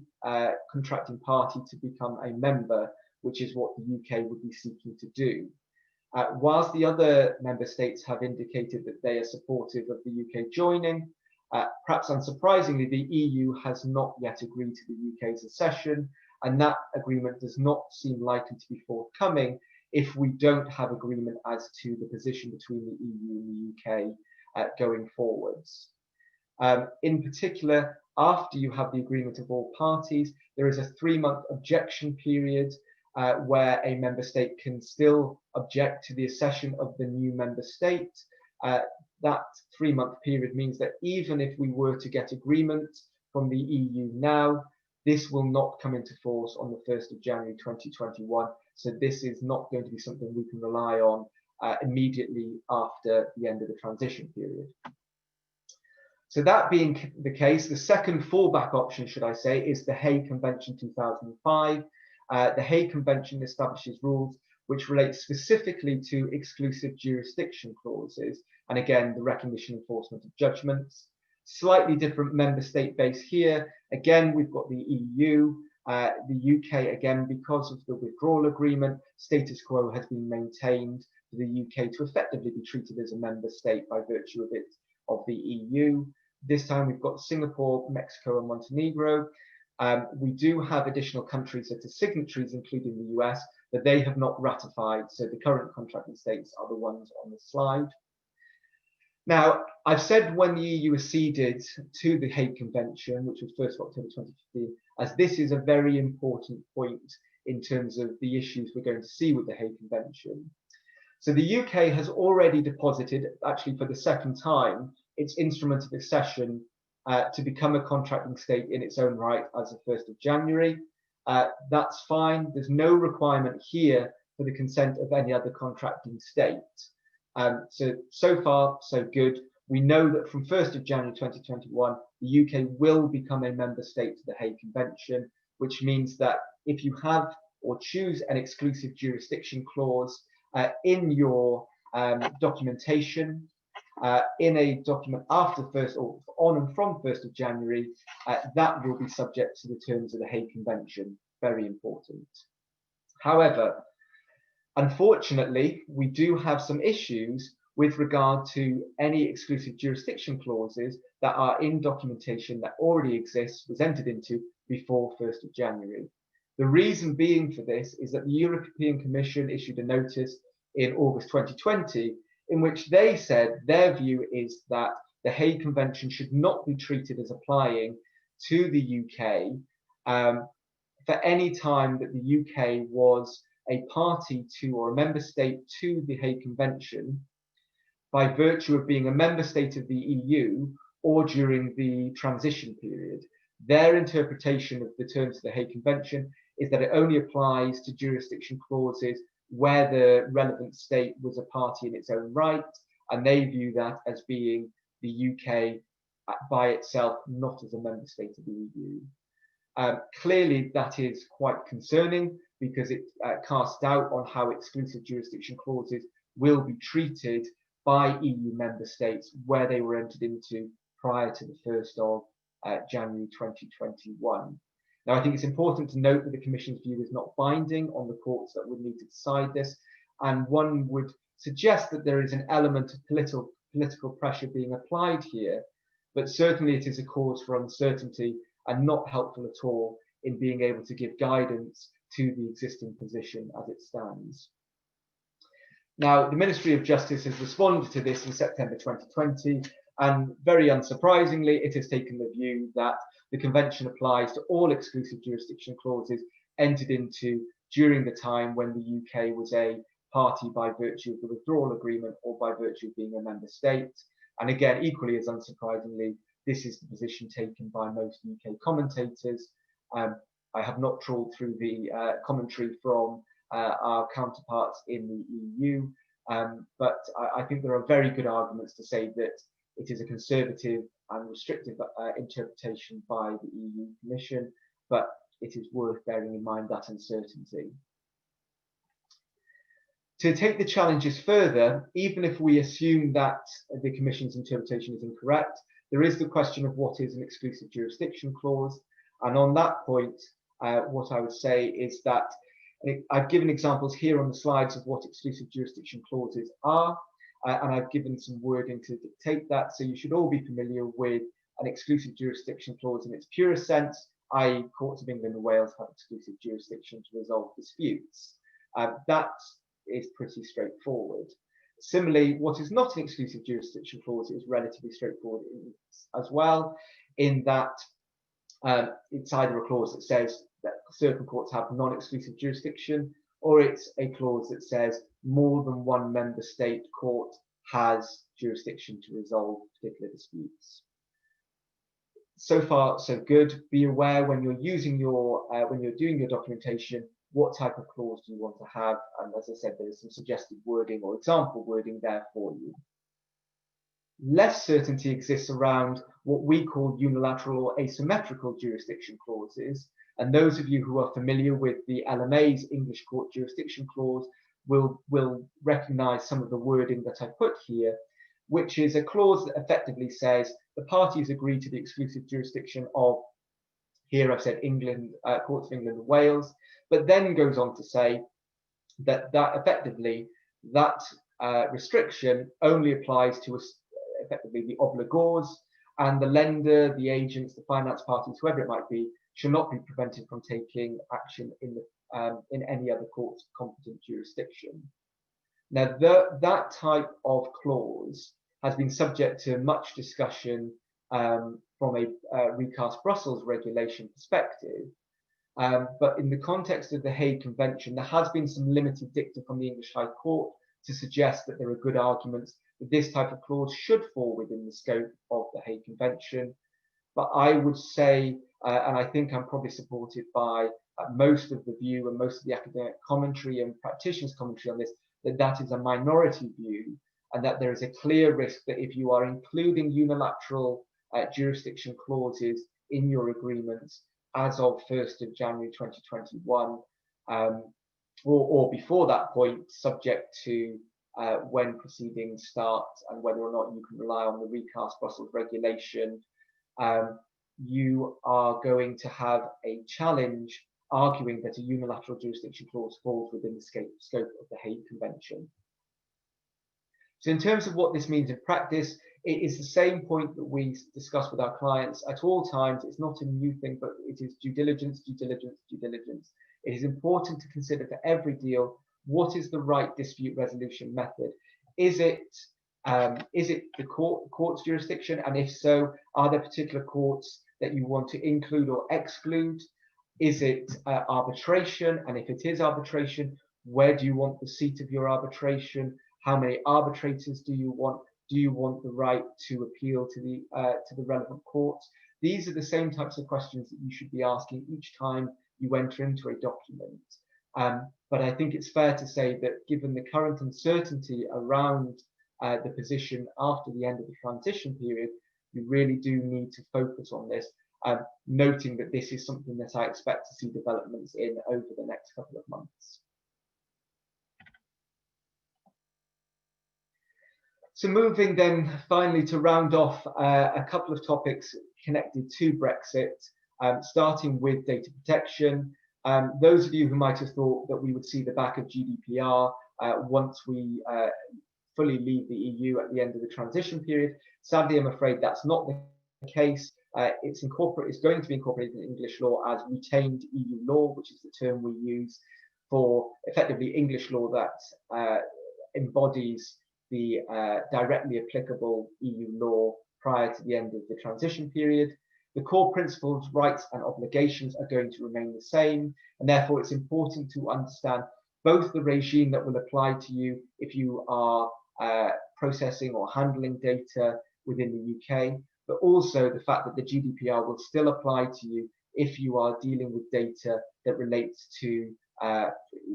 contracting party to become a member, which is what the UK would be seeking to do. Whilst the other member states have indicated that they are supportive of the UK joining, perhaps unsurprisingly, the EU has not yet agreed to the UK's accession, and that agreement does not seem likely to be forthcoming if we don't have agreement as to the position between the EU and the UK going forwards. In particular, after you have the agreement of all parties, there is a 3-month objection period where a member state can still object to the accession of the new member state. That 3-month period means that even if we were to get agreement from the EU now, this will not come into force on the 1st of January 2021. So this is not going to be something we can rely on immediately after the end of the transition period. So that being the case, the second fallback option, should I say, is the Hague Convention 2005. The Hague Convention establishes rules which relate specifically to exclusive jurisdiction clauses, and again, the recognition and enforcement of judgments. Slightly different member state base here. Again, we've got the EU, the UK, again, because of the withdrawal agreement, status quo has been maintained for the UK to effectively be treated as a member state by virtue of the EU. This time we've got Singapore, Mexico, and Montenegro. We do have additional countries that are signatories, including the US, but they have not ratified, so the current contracting states are the ones on the slide. Now, I've said when the EU acceded to the Hague Convention, which was 1st of October 2015, as this is a very important point in terms of the issues we're going to see with the Hague Convention. So the UK has already deposited, actually for the second time, its instrument of accession to become a contracting state in its own right as of 1st of January. That's fine. There's no requirement here for the consent of any other contracting state. So far, so good. We know that from 1st of January 2021, the UK will become a member state to the Hague Convention, which means that if you have or choose an exclusive jurisdiction clause in your documentation, in a document after 1st or on and from 1st of January, that will be subject to the terms of the Hague Convention. Very important. However, unfortunately, we do have some issues with regard to any exclusive jurisdiction clauses that are in documentation that already exists, was entered into before 1st of January. The reason being for this is that the European Commission issued a notice in August 2020 in which they said their view is that the Hague Convention should not be treated as applying to the UK for any time that the UK was a party to or a member state to the Hague Convention by virtue of being a member state of the EU or during the transition period. Their interpretation of the terms of the Hague Convention is that it only applies to jurisdiction clauses where the relevant state was a party in its own right, and they view that as being the UK by itself, not as a member state of the EU. Clearly, that is quite concerning because it casts doubt on how exclusive jurisdiction clauses will be treated by EU member states where they were entered into prior to the 1st of January 2021. Now, I think it's important to note that the Commission's view is not binding on the courts that would need to decide this, and one would suggest that there is an element of political pressure being applied here, but certainly it is a cause for uncertainty and not helpful at all in being able to give guidance to the existing position as it stands. Now, the Ministry of Justice has responded to this in September 2020, and very unsurprisingly, it has taken the view that the Convention applies to all exclusive jurisdiction clauses entered into during the time when the UK was a party by virtue of the withdrawal agreement or by virtue of being a member state. And again, equally as unsurprisingly, this is the position taken by most UK commentators. I have not trawled through the commentary from our counterparts in the EU, but I think there are very good arguments to say that it is a conservative and restrictive interpretation by the EU Commission, but it is worth bearing in mind that uncertainty. To take the challenges further, even if we assume that the Commission's interpretation is incorrect, there is the question of what is an exclusive jurisdiction clause. And on that point, what I would say is that I've given examples here on the slides of what exclusive jurisdiction clauses are, and I've given some wording to dictate that. So you should all be familiar with an exclusive jurisdiction clause in its purest sense, i.e. courts of England and Wales have exclusive jurisdiction to resolve disputes. That is pretty straightforward. Similarly, what is not an exclusive jurisdiction clause is relatively straightforward as well, in that it's either a clause that says that certain courts have non-exclusive jurisdiction, or it's a clause that says more than one member state court has jurisdiction to resolve particular disputes. So far, so good. Be aware when you're using your, when you're doing your documentation, what type of clause do you want to have? And as I said, there is some suggested wording or example wording there for you. Less certainty exists around what we call unilateral or asymmetrical jurisdiction clauses. And those of you who are familiar with the LMA's English Court Jurisdiction Clause will recognize some of the wording that I put here, which is a clause that effectively says the parties agree to the exclusive jurisdiction of, here I've said England, courts of England and Wales, but then goes on to say that effectively that restriction only applies to effectively the obligors, and the lender, the agents, the finance parties, whoever it might be, shall not be prevented from taking action in any other court's competent jurisdiction. Now, that type of clause has been subject to much discussion from a recast Brussels regulation perspective. But in the context of the Hague Convention, there has been some limited dicta from the English High Court to suggest that there are good arguments that this type of clause should fall within the scope of the Hague Convention. But I would say, and I think I'm probably supported by most of the view and most of the academic commentary and practitioners' commentary on this, that is a minority view, and that there is a clear risk that if you are including unilateral jurisdiction clauses in your agreements as of 1st of January 2021, or before that point, subject to when proceedings start and whether or not you can rely on the recast Brussels regulation, you are going to have a challenge arguing that a unilateral jurisdiction clause falls within the scope of the Hague Convention. So in terms of what this means in practice, it is the same point that we discuss with our clients at all times. It's not a new thing, but it is due diligence, due diligence, due diligence. It is important to consider for every deal, what is the right dispute resolution method? Is it the court's jurisdiction? And if so, are there particular courts that you want to include or exclude? Is it arbitration? And if it is arbitration, where do you want the seat of your arbitration? How many arbitrators do you want? Do you want the right to appeal to the relevant courts? These are the same types of questions that you should be asking each time you enter into a document. But I think it's fair to say that given the current uncertainty around the position after the end of the transition period, we really do need to focus on this, noting that this is something that I expect to see developments in over the next couple of months. So moving then finally to round off a couple of topics connected to Brexit, starting with data protection. Those of you who might have thought that we would see the back of GDPR once we fully leave the EU at the end of the transition period, sadly, I'm afraid that's not the case. It's going to be incorporated in English law as retained EU law, which is the term we use for effectively English law that embodies the directly applicable EU law prior to the end of the transition period. The core principles, rights and obligations are going to remain the same, and therefore it's important to understand both the regime that will apply to you if you are processing or handling data within the UK, but also the fact that the GDPR will still apply to you if you are dealing with data that relates to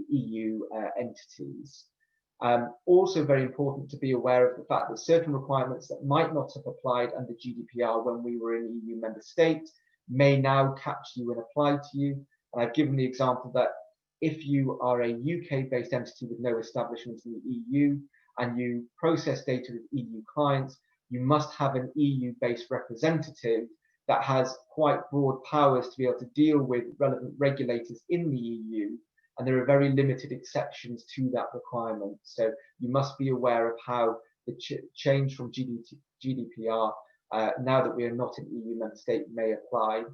EU entities. Also very important to be aware of the fact that certain requirements that might not have applied under GDPR when we were an EU member state may now catch you and apply to you. And I've given the example that if you are a UK-based entity with no establishment in the EU and you process data with EU clients, you must have an EU-based representative that has quite broad powers to be able to deal with relevant regulators in the EU. And there are very limited exceptions to that requirement. So you must be aware of how the change from GDPR, now that we are not an EU member state, may apply.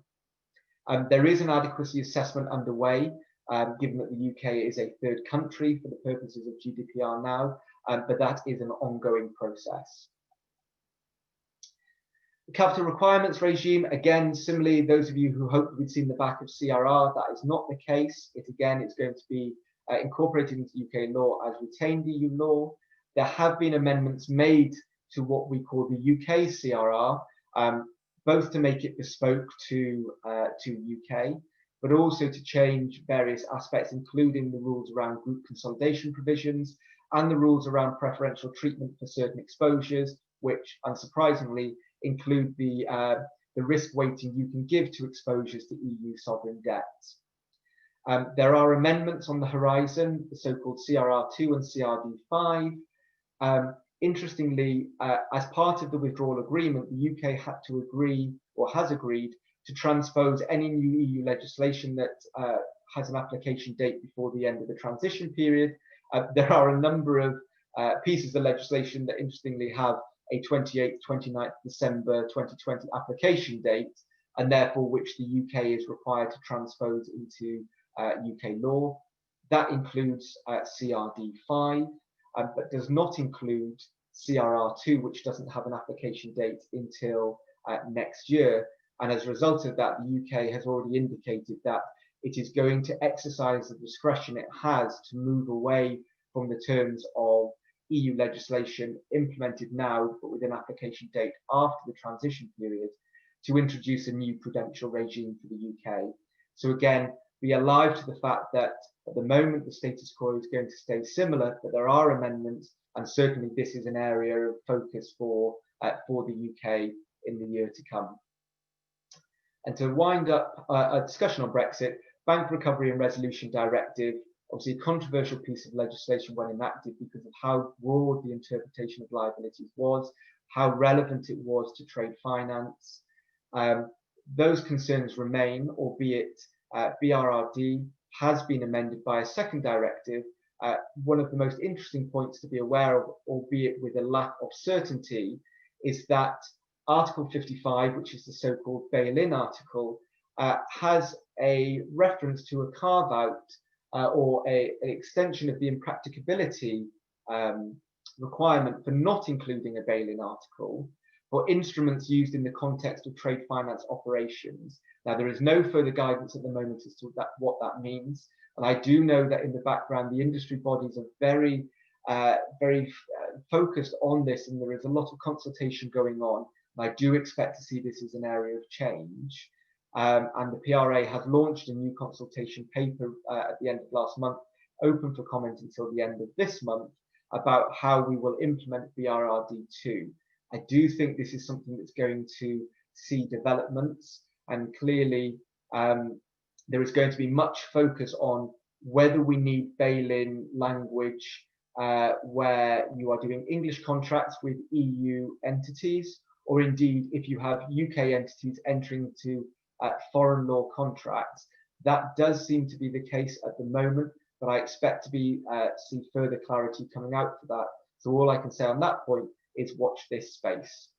There is an adequacy assessment underway, given that the UK is a third country for the purposes of GDPR now, but that is an ongoing process. Capital requirements regime, again, similarly, those of you who hope we'd seen the back of CRR, that is not the case. It again is going to be incorporated into UK law as retained EU law. There have been amendments made to what we call the UK CRR, both to make it bespoke to UK, but also to change various aspects, including the rules around group consolidation provisions and the rules around preferential treatment for certain exposures, which unsurprisingly include the risk weighting you can give to exposures to EU sovereign debts. There are amendments on the horizon, the so-called CRR2 and CRD5. Interestingly, as part of the withdrawal agreement, the UK had to agree, or has agreed, to transpose any new EU legislation that has an application date before the end of the transition period. There are a number of pieces of legislation that interestingly have a 28th, 29th December 2020 application date, and therefore which the UK is required to transpose into UK law. That includes CRD5, but does not include CRR2, which doesn't have an application date until next year. And as a result of that, the UK has already indicated that it is going to exercise the discretion it has to move away from the terms of EU legislation implemented now, but with an application date after the transition period, to introduce a new prudential regime for the UK. So again, be alive to the fact that at the moment the status quo is going to stay similar, but there are amendments, and certainly this is an area of focus for the UK in the year to come. And to wind up a discussion on Brexit, Bank Recovery and Resolution Directive, obviously a controversial piece of legislation when enacted because of how broad the interpretation of liabilities was, how relevant it was to trade finance. Those concerns remain, albeit BRRD has been amended by a second directive. One of the most interesting points to be aware of, albeit with a lack of certainty, is that Article 55, which is the so-called bail-in article, has a reference to a carve-out or an extension of the impracticability requirement for not including a bail-in article for instruments used in the context of trade finance operations. Now, there is no further guidance at the moment as to what that means. And I do know that in the background, the industry bodies are very focused on this, and there is a lot of consultation going on. And I do expect to see this as an area of change. And the PRA has launched a new consultation paper at the end of last month, open for comment until the end of this month, about how we will implement BRRD2. I do think this is something that's going to see developments, and clearly there is going to be much focus on whether we need bail-in language where you are doing English contracts with EU entities, or indeed if you have UK entities entering into foreign law contracts. That does seem to be the case at the moment, but I expect to see further clarity coming out for that. So all I can say on that point is watch this space.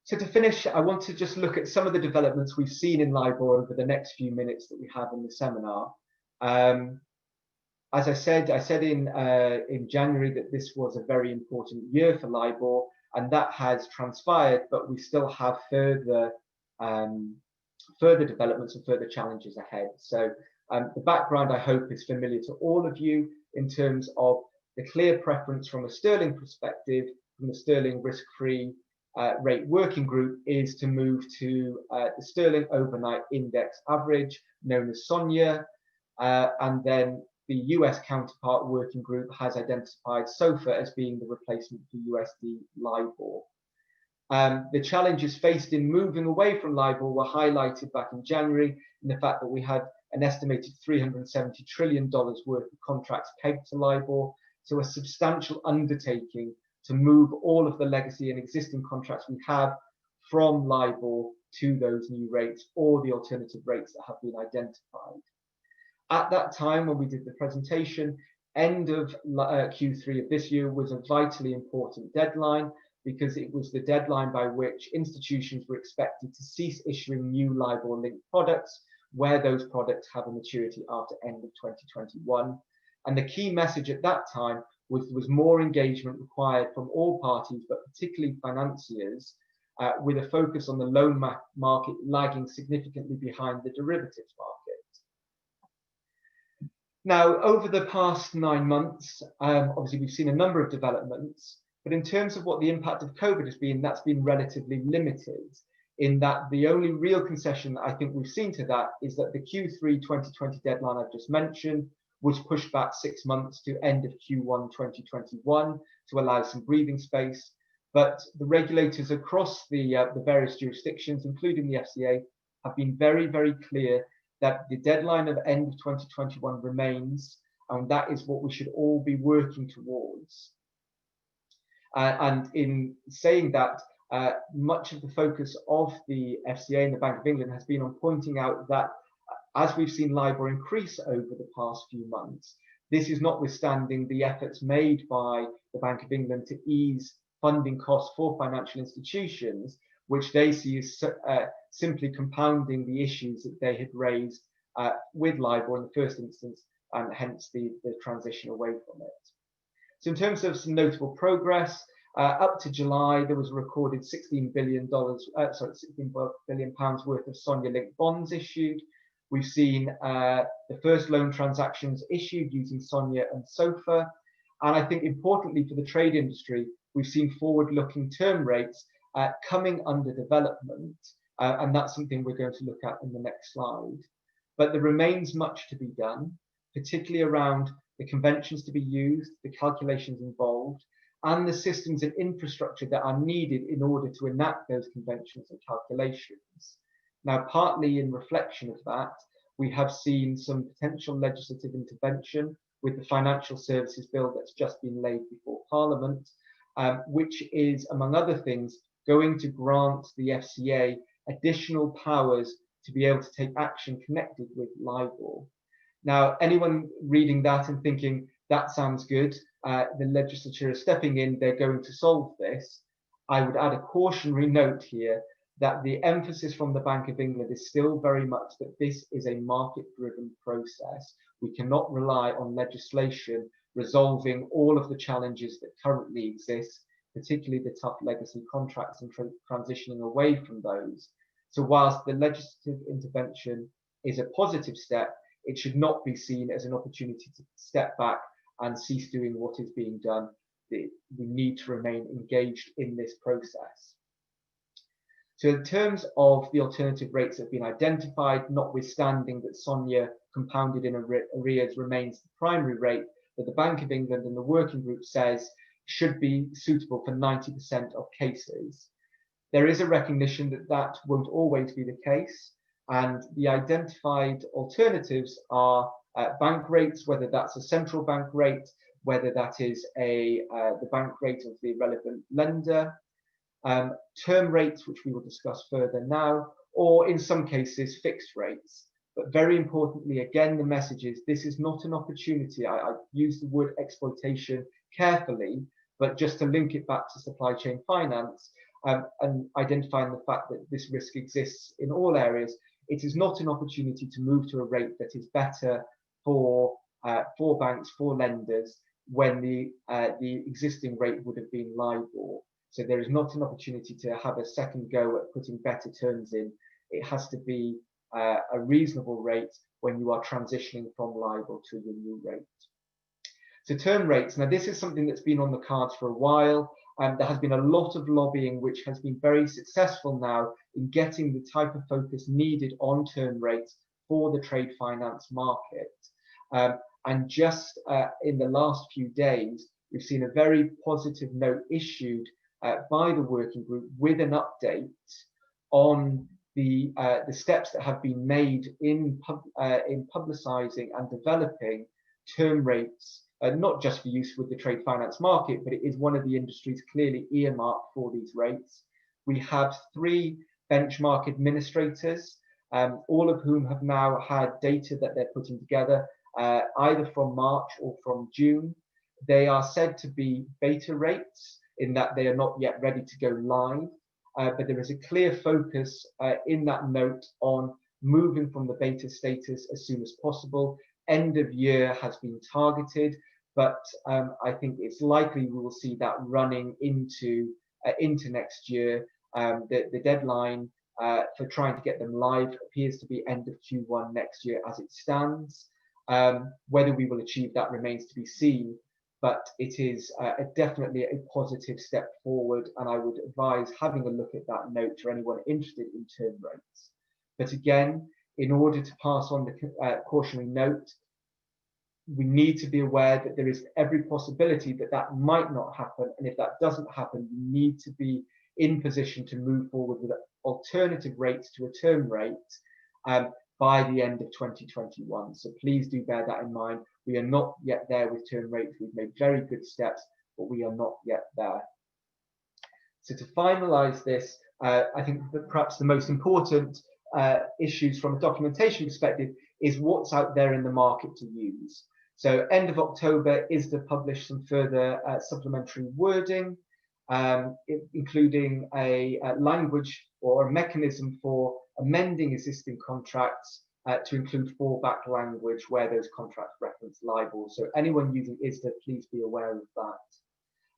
So to finish, I want to just look at some of the developments we've seen in LIBOR over the next few minutes that we have in the seminar. As I said in January that this was a very important year for LIBOR, and that has transpired, but we still have further developments and further challenges ahead. So the background, I hope, is familiar to all of you in terms of the clear preference from a sterling perspective, from the sterling risk-free rate working group, is to move to the sterling overnight index average, known as SONIA, and then the US counterpart working group has identified SOFR as being the replacement for USD LIBOR. The challenges faced in moving away from LIBOR were highlighted back in January in the fact that we had an estimated $370 trillion worth of contracts pegged to LIBOR, so a substantial undertaking to move all of the legacy and existing contracts we have from LIBOR to those new rates or the alternative rates that have been identified. At that time, when we did the presentation, end of Q3 of this year was a vitally important deadline, because it was the deadline by which institutions were expected to cease issuing new LIBOR-linked products where those products have a maturity after end of 2021. And the key message at that time was more engagement required from all parties, but particularly financiers, with a focus on the loan market lagging significantly behind the derivatives market. Now, over the past 9 months, obviously we've seen a number of developments, but in terms of what the impact of COVID has been, that's been relatively limited, in that the only real concession that I think we've seen to that is that the Q3 2020 deadline I've just mentioned was pushed back 6 months to end of Q1 2021 to allow some breathing space. But the regulators across the various jurisdictions, including the FCA, have been very, very clear that the deadline of end of 2021 remains, and that is what we should all be working towards. And in saying that, much of the focus of the FCA and the Bank of England has been on pointing out that as we've seen LIBOR increase over the past few months, this is notwithstanding the efforts made by the Bank of England to ease funding costs for financial institutions, which they see as simply compounding the issues that they had raised with LIBOR in the first instance, and hence the transition away from it. So in terms of some notable progress, up to July, there was a recorded £16 billion worth of SONIA-linked bonds issued. We've seen the first loan transactions issued using SONIA and SOFR. And I think importantly for the trade industry, we've seen forward-looking term rates coming under development. And that's something we're going to look at in the next slide. But there remains much to be done, particularly around the conventions to be used, the calculations involved, and the systems and infrastructure that are needed in order to enact those conventions and calculations. Now, partly in reflection of that, we have seen some potential legislative intervention with the Financial Services Bill that's just been laid before Parliament, which is, among other things, going to grant the FCA additional powers to be able to take action connected with LIBOR. Now, anyone reading that and thinking, that sounds good, the legislature is stepping in, they're going to solve this, I would add a cautionary note here that the emphasis from the Bank of England is still very much that this is a market-driven process. We cannot rely on legislation resolving all of the challenges that currently exist, particularly the tough legacy contracts and transitioning away from those. So whilst the legislative intervention is a positive step, it should not be seen as an opportunity to step back and cease doing what is being done. We need to remain engaged in this process. So in terms of the alternative rates that have been identified, notwithstanding that SONIA compounded in arrears remains the primary rate that the Bank of England and the working group says should be suitable for 90% of cases. There is a recognition that that won't always be the case, and the identified alternatives are bank rates, whether that's a central bank rate, whether that is the bank rate of the relevant lender, term rates, which we will discuss further now, or in some cases fixed rates. But very importantly, again, the message is this is not an opportunity. I use the word exploitation carefully, but just to link it back to supply chain finance and identifying the fact that this risk exists in all areas, it is not an opportunity to move to a rate that is better for banks, for lenders, when the existing rate would have been LIBOR. So there is not an opportunity to have a second go at putting better terms in. It has to be a reasonable rate when you are transitioning from LIBOR to the new rate. So term rates, now this is something that's been on the cards for a while. There has been a lot of lobbying which has been very successful now in getting the type of focus needed on term rates for the trade finance market. And just in the last few days, we've seen a very positive note issued by the working group with an update on the steps that have been made in publicising and developing term rates, not just for use with the trade finance market, but it is one of the industries clearly earmarked for these rates. We have 3 benchmark administrators, all of whom have now had data that they're putting together, either from March or from June. They are said to be beta rates in that they are not yet ready to go live, but there is a clear focus in that note on moving from the beta status as soon as possible. End of year has been targeted, but I think it's likely we will see that running into next year. The deadline for trying to get them live appears to be end of Q1 next year as it stands. Whether we will achieve that remains to be seen, but it is definitely a positive step forward, and I would advise having a look at that note to anyone interested in term rates. But again, in order to pass on the cautionary note, we need to be aware that there is every possibility that that might not happen, and if that doesn't happen, you need to be in position to move forward with alternative rates to a term rate by the end of 2021. So please do bear that in mind. We are not yet there with term rates. We've made very good steps, but we are not yet there. So to finalize this, I think that perhaps the most important issues from a documentation perspective is what's out there in the market to use. So end of October, ISDA published some further supplementary wording, including a language or a mechanism for amending existing contracts to include fallback language where those contracts reference LIBOR. So anyone using ISDA, please be aware of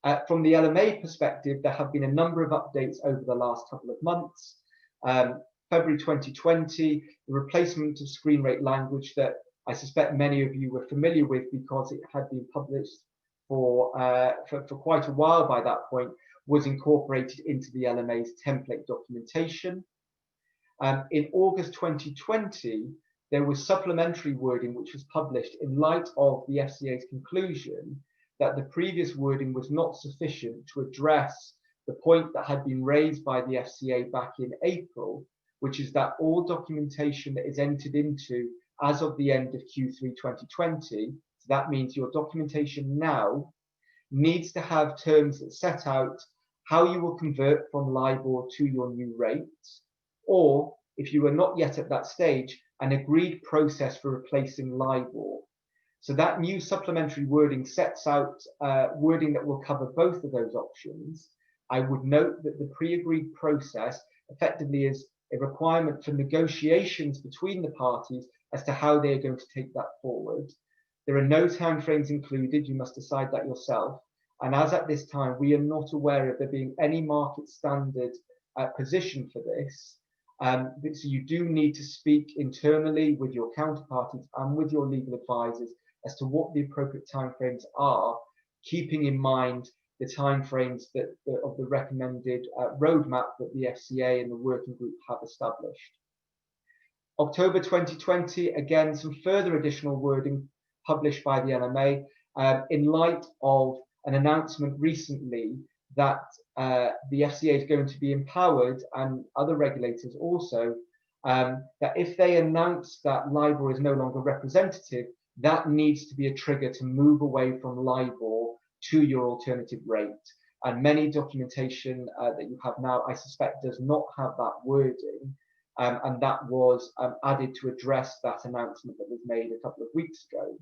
that. From the LMA perspective, there have been a number of updates over the last couple of months. February 2020, the replacement of screen rate language that I suspect many of you were familiar with because it had been published for quite a while by that point, was incorporated into the LMA's template documentation. In August 2020, there was supplementary wording which was published in light of the FCA's conclusion that the previous wording was not sufficient to address the point that had been raised by the FCA back in April, which is that all documentation that is entered into as of the end of Q3 2020, so that means your documentation now needs to have terms that set out how you will convert from LIBOR to your new rate, or if you are not yet at that stage, an agreed process for replacing LIBOR. So that new supplementary wording sets out wording that will cover both of those options. I would note that the pre-agreed process effectively is a requirement for negotiations between the parties as to how they are going to take that forward. There are no timeframes included, you must decide that yourself. And as at this time, we are not aware of there being any market standard position for this. So you do need to speak internally with your counterparties and with your legal advisors as to what the appropriate timeframes are, keeping in mind the timeframes of the recommended roadmap that the FCA and the working group have established. October 2020, again, some further additional wording published by the LMA in light of an announcement recently that the FCA is going to be empowered, and other regulators also, that if they announce that LIBOR is no longer representative, that needs to be a trigger to move away from LIBOR to your alternative rate. And many documentation that you have now, I suspect, does not have that wording. And that was added to address that announcement that was made a couple of weeks ago.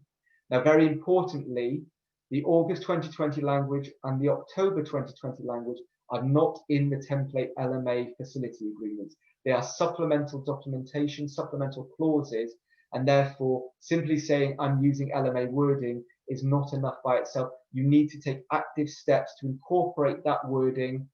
Now, very importantly, the August 2020 language and the October 2020 language are not in the template LMA facility agreements. They are supplemental documentation, supplemental clauses, and therefore simply saying I'm using LMA wording is not enough by itself. You need to take active steps to incorporate that wording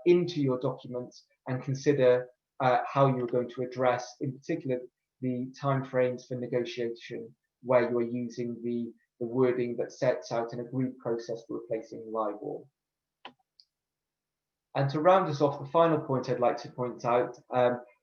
into your documents and consider how you're going to address, in particular, the timeframes for negotiation where you are using the wording that sets out an agreed process for replacing LIBOR. And to round us off, the final point I'd like to point out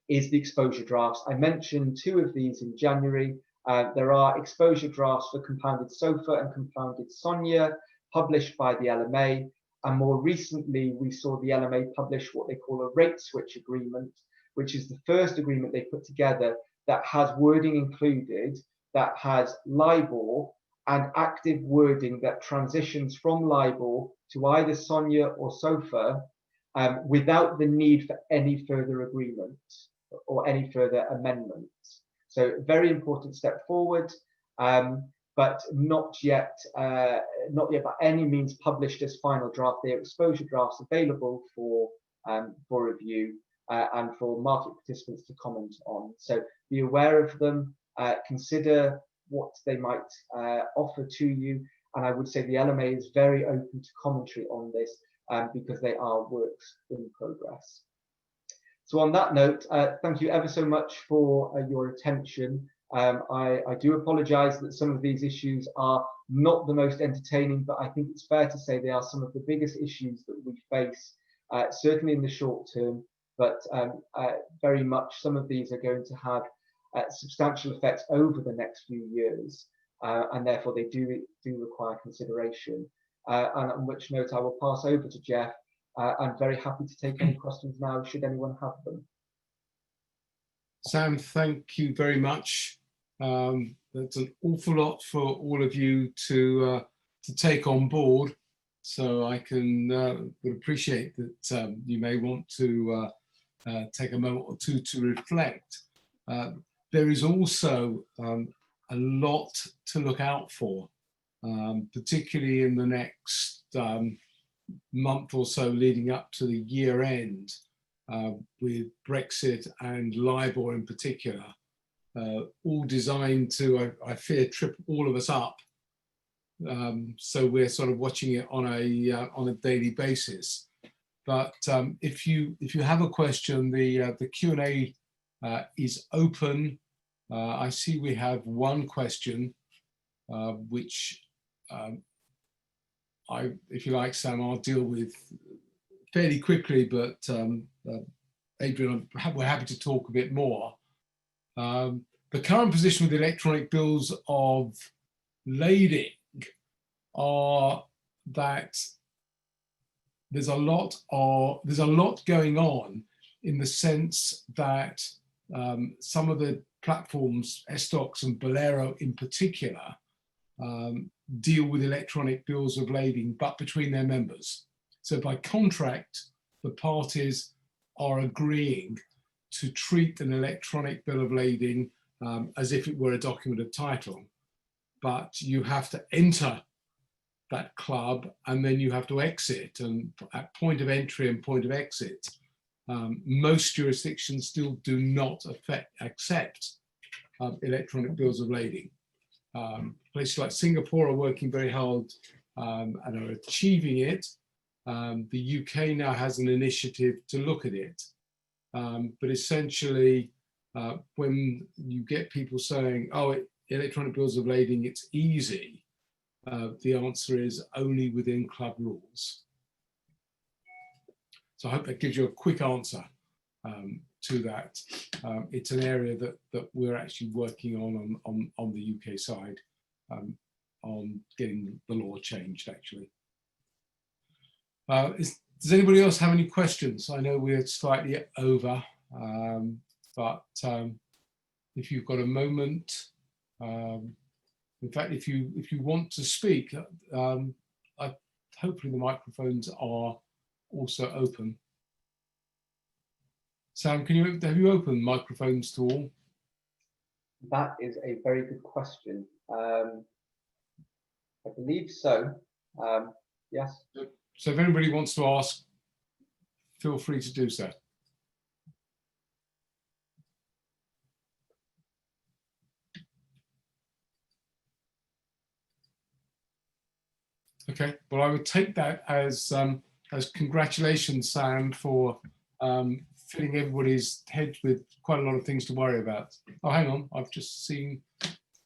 is the exposure drafts. I mentioned two of these in January. There are exposure drafts for compounded SOFR and compounded SONIA published by the LMA. And more recently, we saw the LMA publish what they call a rate switch agreement, which is the first agreement they put together that has wording included that has LIBOR and active wording that transitions from LIBOR to either SONIA or SOFR without the need for any further agreement or any further amendments. So very important step forward, but not yet by any means published as final draft. They are exposure drafts available for review and for market participants to comment on. So be aware of them, consider what they might offer to you, And I would say the LMA is very open to commentary on this because they are works in progress. So on that note, thank you ever so much for your attention. I do apologise that some of these issues are not the most entertaining, but I think it's fair to say they are some of the biggest issues that we face, certainly in the short term, but very much some of these are going to have substantial effects over the next few years, and therefore they do require consideration. And on which note I will pass over to Jeff. I'm very happy to take any questions now, should anyone have them. Sam, thank you very much. That's an awful lot for all of you to take on board. So I can would appreciate that you may want to take a moment or two to reflect. There is also a lot to look out for, particularly in the next month or so leading up to the year end, with Brexit and LIBOR in particular, all designed to, I fear, trip all of us up. So we're sort of watching it on a daily basis. But if you have a question, the Q&A is open. I see we have one question, which if you like, Sam, I'll deal with fairly quickly, but Adrian, we're happy to talk a bit more. The current position with electronic bills of lading are that there's a lot going on, in the sense that some of the platforms, Estox and Bolero in particular, deal with electronic bills of lading, but between their members. So by contract, the parties are agreeing to treat an electronic bill of lading as if it were a document of title, but you have to enter that club and then you have to exit. And at point of entry and point of exit, most jurisdictions still do not accept electronic bills of lading. Places like Singapore are working very hard and are achieving it. The UK now has an initiative to look at it. But essentially, when you get people saying, oh, electronic bills of lading, it's easy, the answer is only within club rules. So I hope that gives you a quick answer to that. It's an area that we're actually working on the UK side, on getting the law changed, actually. Does anybody else have any questions? I know we're slightly over, but if you've got a moment, in fact, if you want to speak, hopefully the microphones are also open. Sam, have you opened microphones to all? That is a very good question. I believe so. Yes. So if anybody wants to ask, feel free to do so. Okay, well, I would take that as congratulations, Sam, for filling everybody's head with quite a lot of things to worry about. Oh, hang on, I've just seen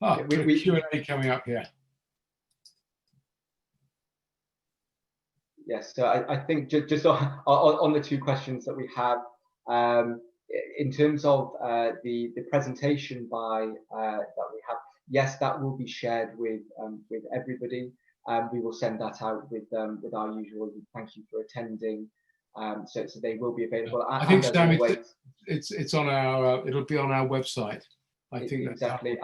Q&A coming up here. Yes, so I think just on the two questions that we have, in terms of the presentation that we have, yes, that will be shared with everybody. We will send that out with our usual thank you for attending. So they will be available. I think, Sam, it's on our it'll be on our website. I think exactly.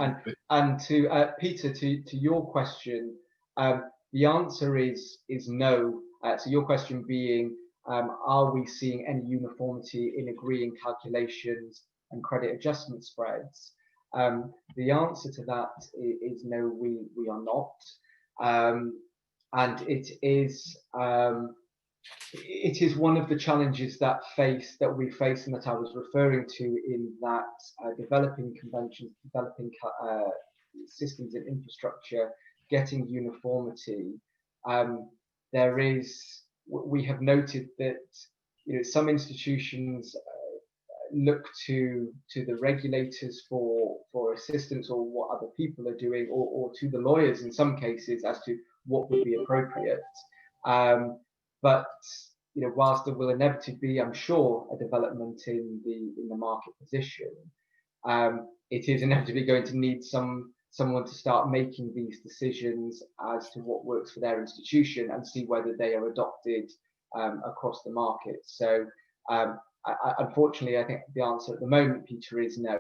And to Peter, to your question, the answer is no. So your question being, are we seeing any uniformity in agreeing calculations and credit adjustment spreads? The answer to that is no, we are not. And it is one of the challenges that we face and that I was referring to, in that developing conventions, developing systems and infrastructure getting uniformity, we have noted that some institutions look to the regulators for assistance, or what other people are doing, or to the lawyers in some cases as to what would be appropriate. But whilst there will inevitably be, I'm sure, a development in the market position, it is inevitably going to need someone to start making these decisions as to what works for their institution and see whether they are adopted across the market. So unfortunately, I think the answer at the moment, Peter, is no.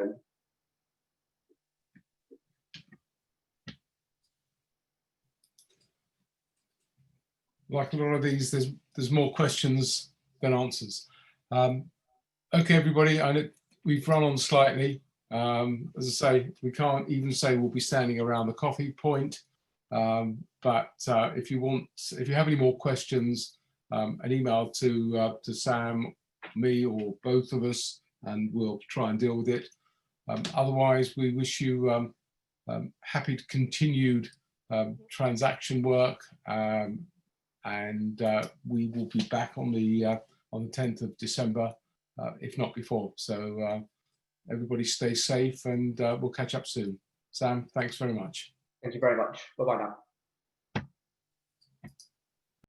Like a lot of these, there's more questions than answers. Okay, everybody, I know we've run on slightly. As I say, we can't even say we'll be standing around the coffee point. But if you have any more questions, an email to Sam, me, or both of us, and we'll try and deal with it. Otherwise, we wish you happy continued transaction work, and we will be back on the 10th of December, if not before. So everybody stay safe, and we'll catch up soon. Sam, thanks very much. Thank you very much. Bye-bye now.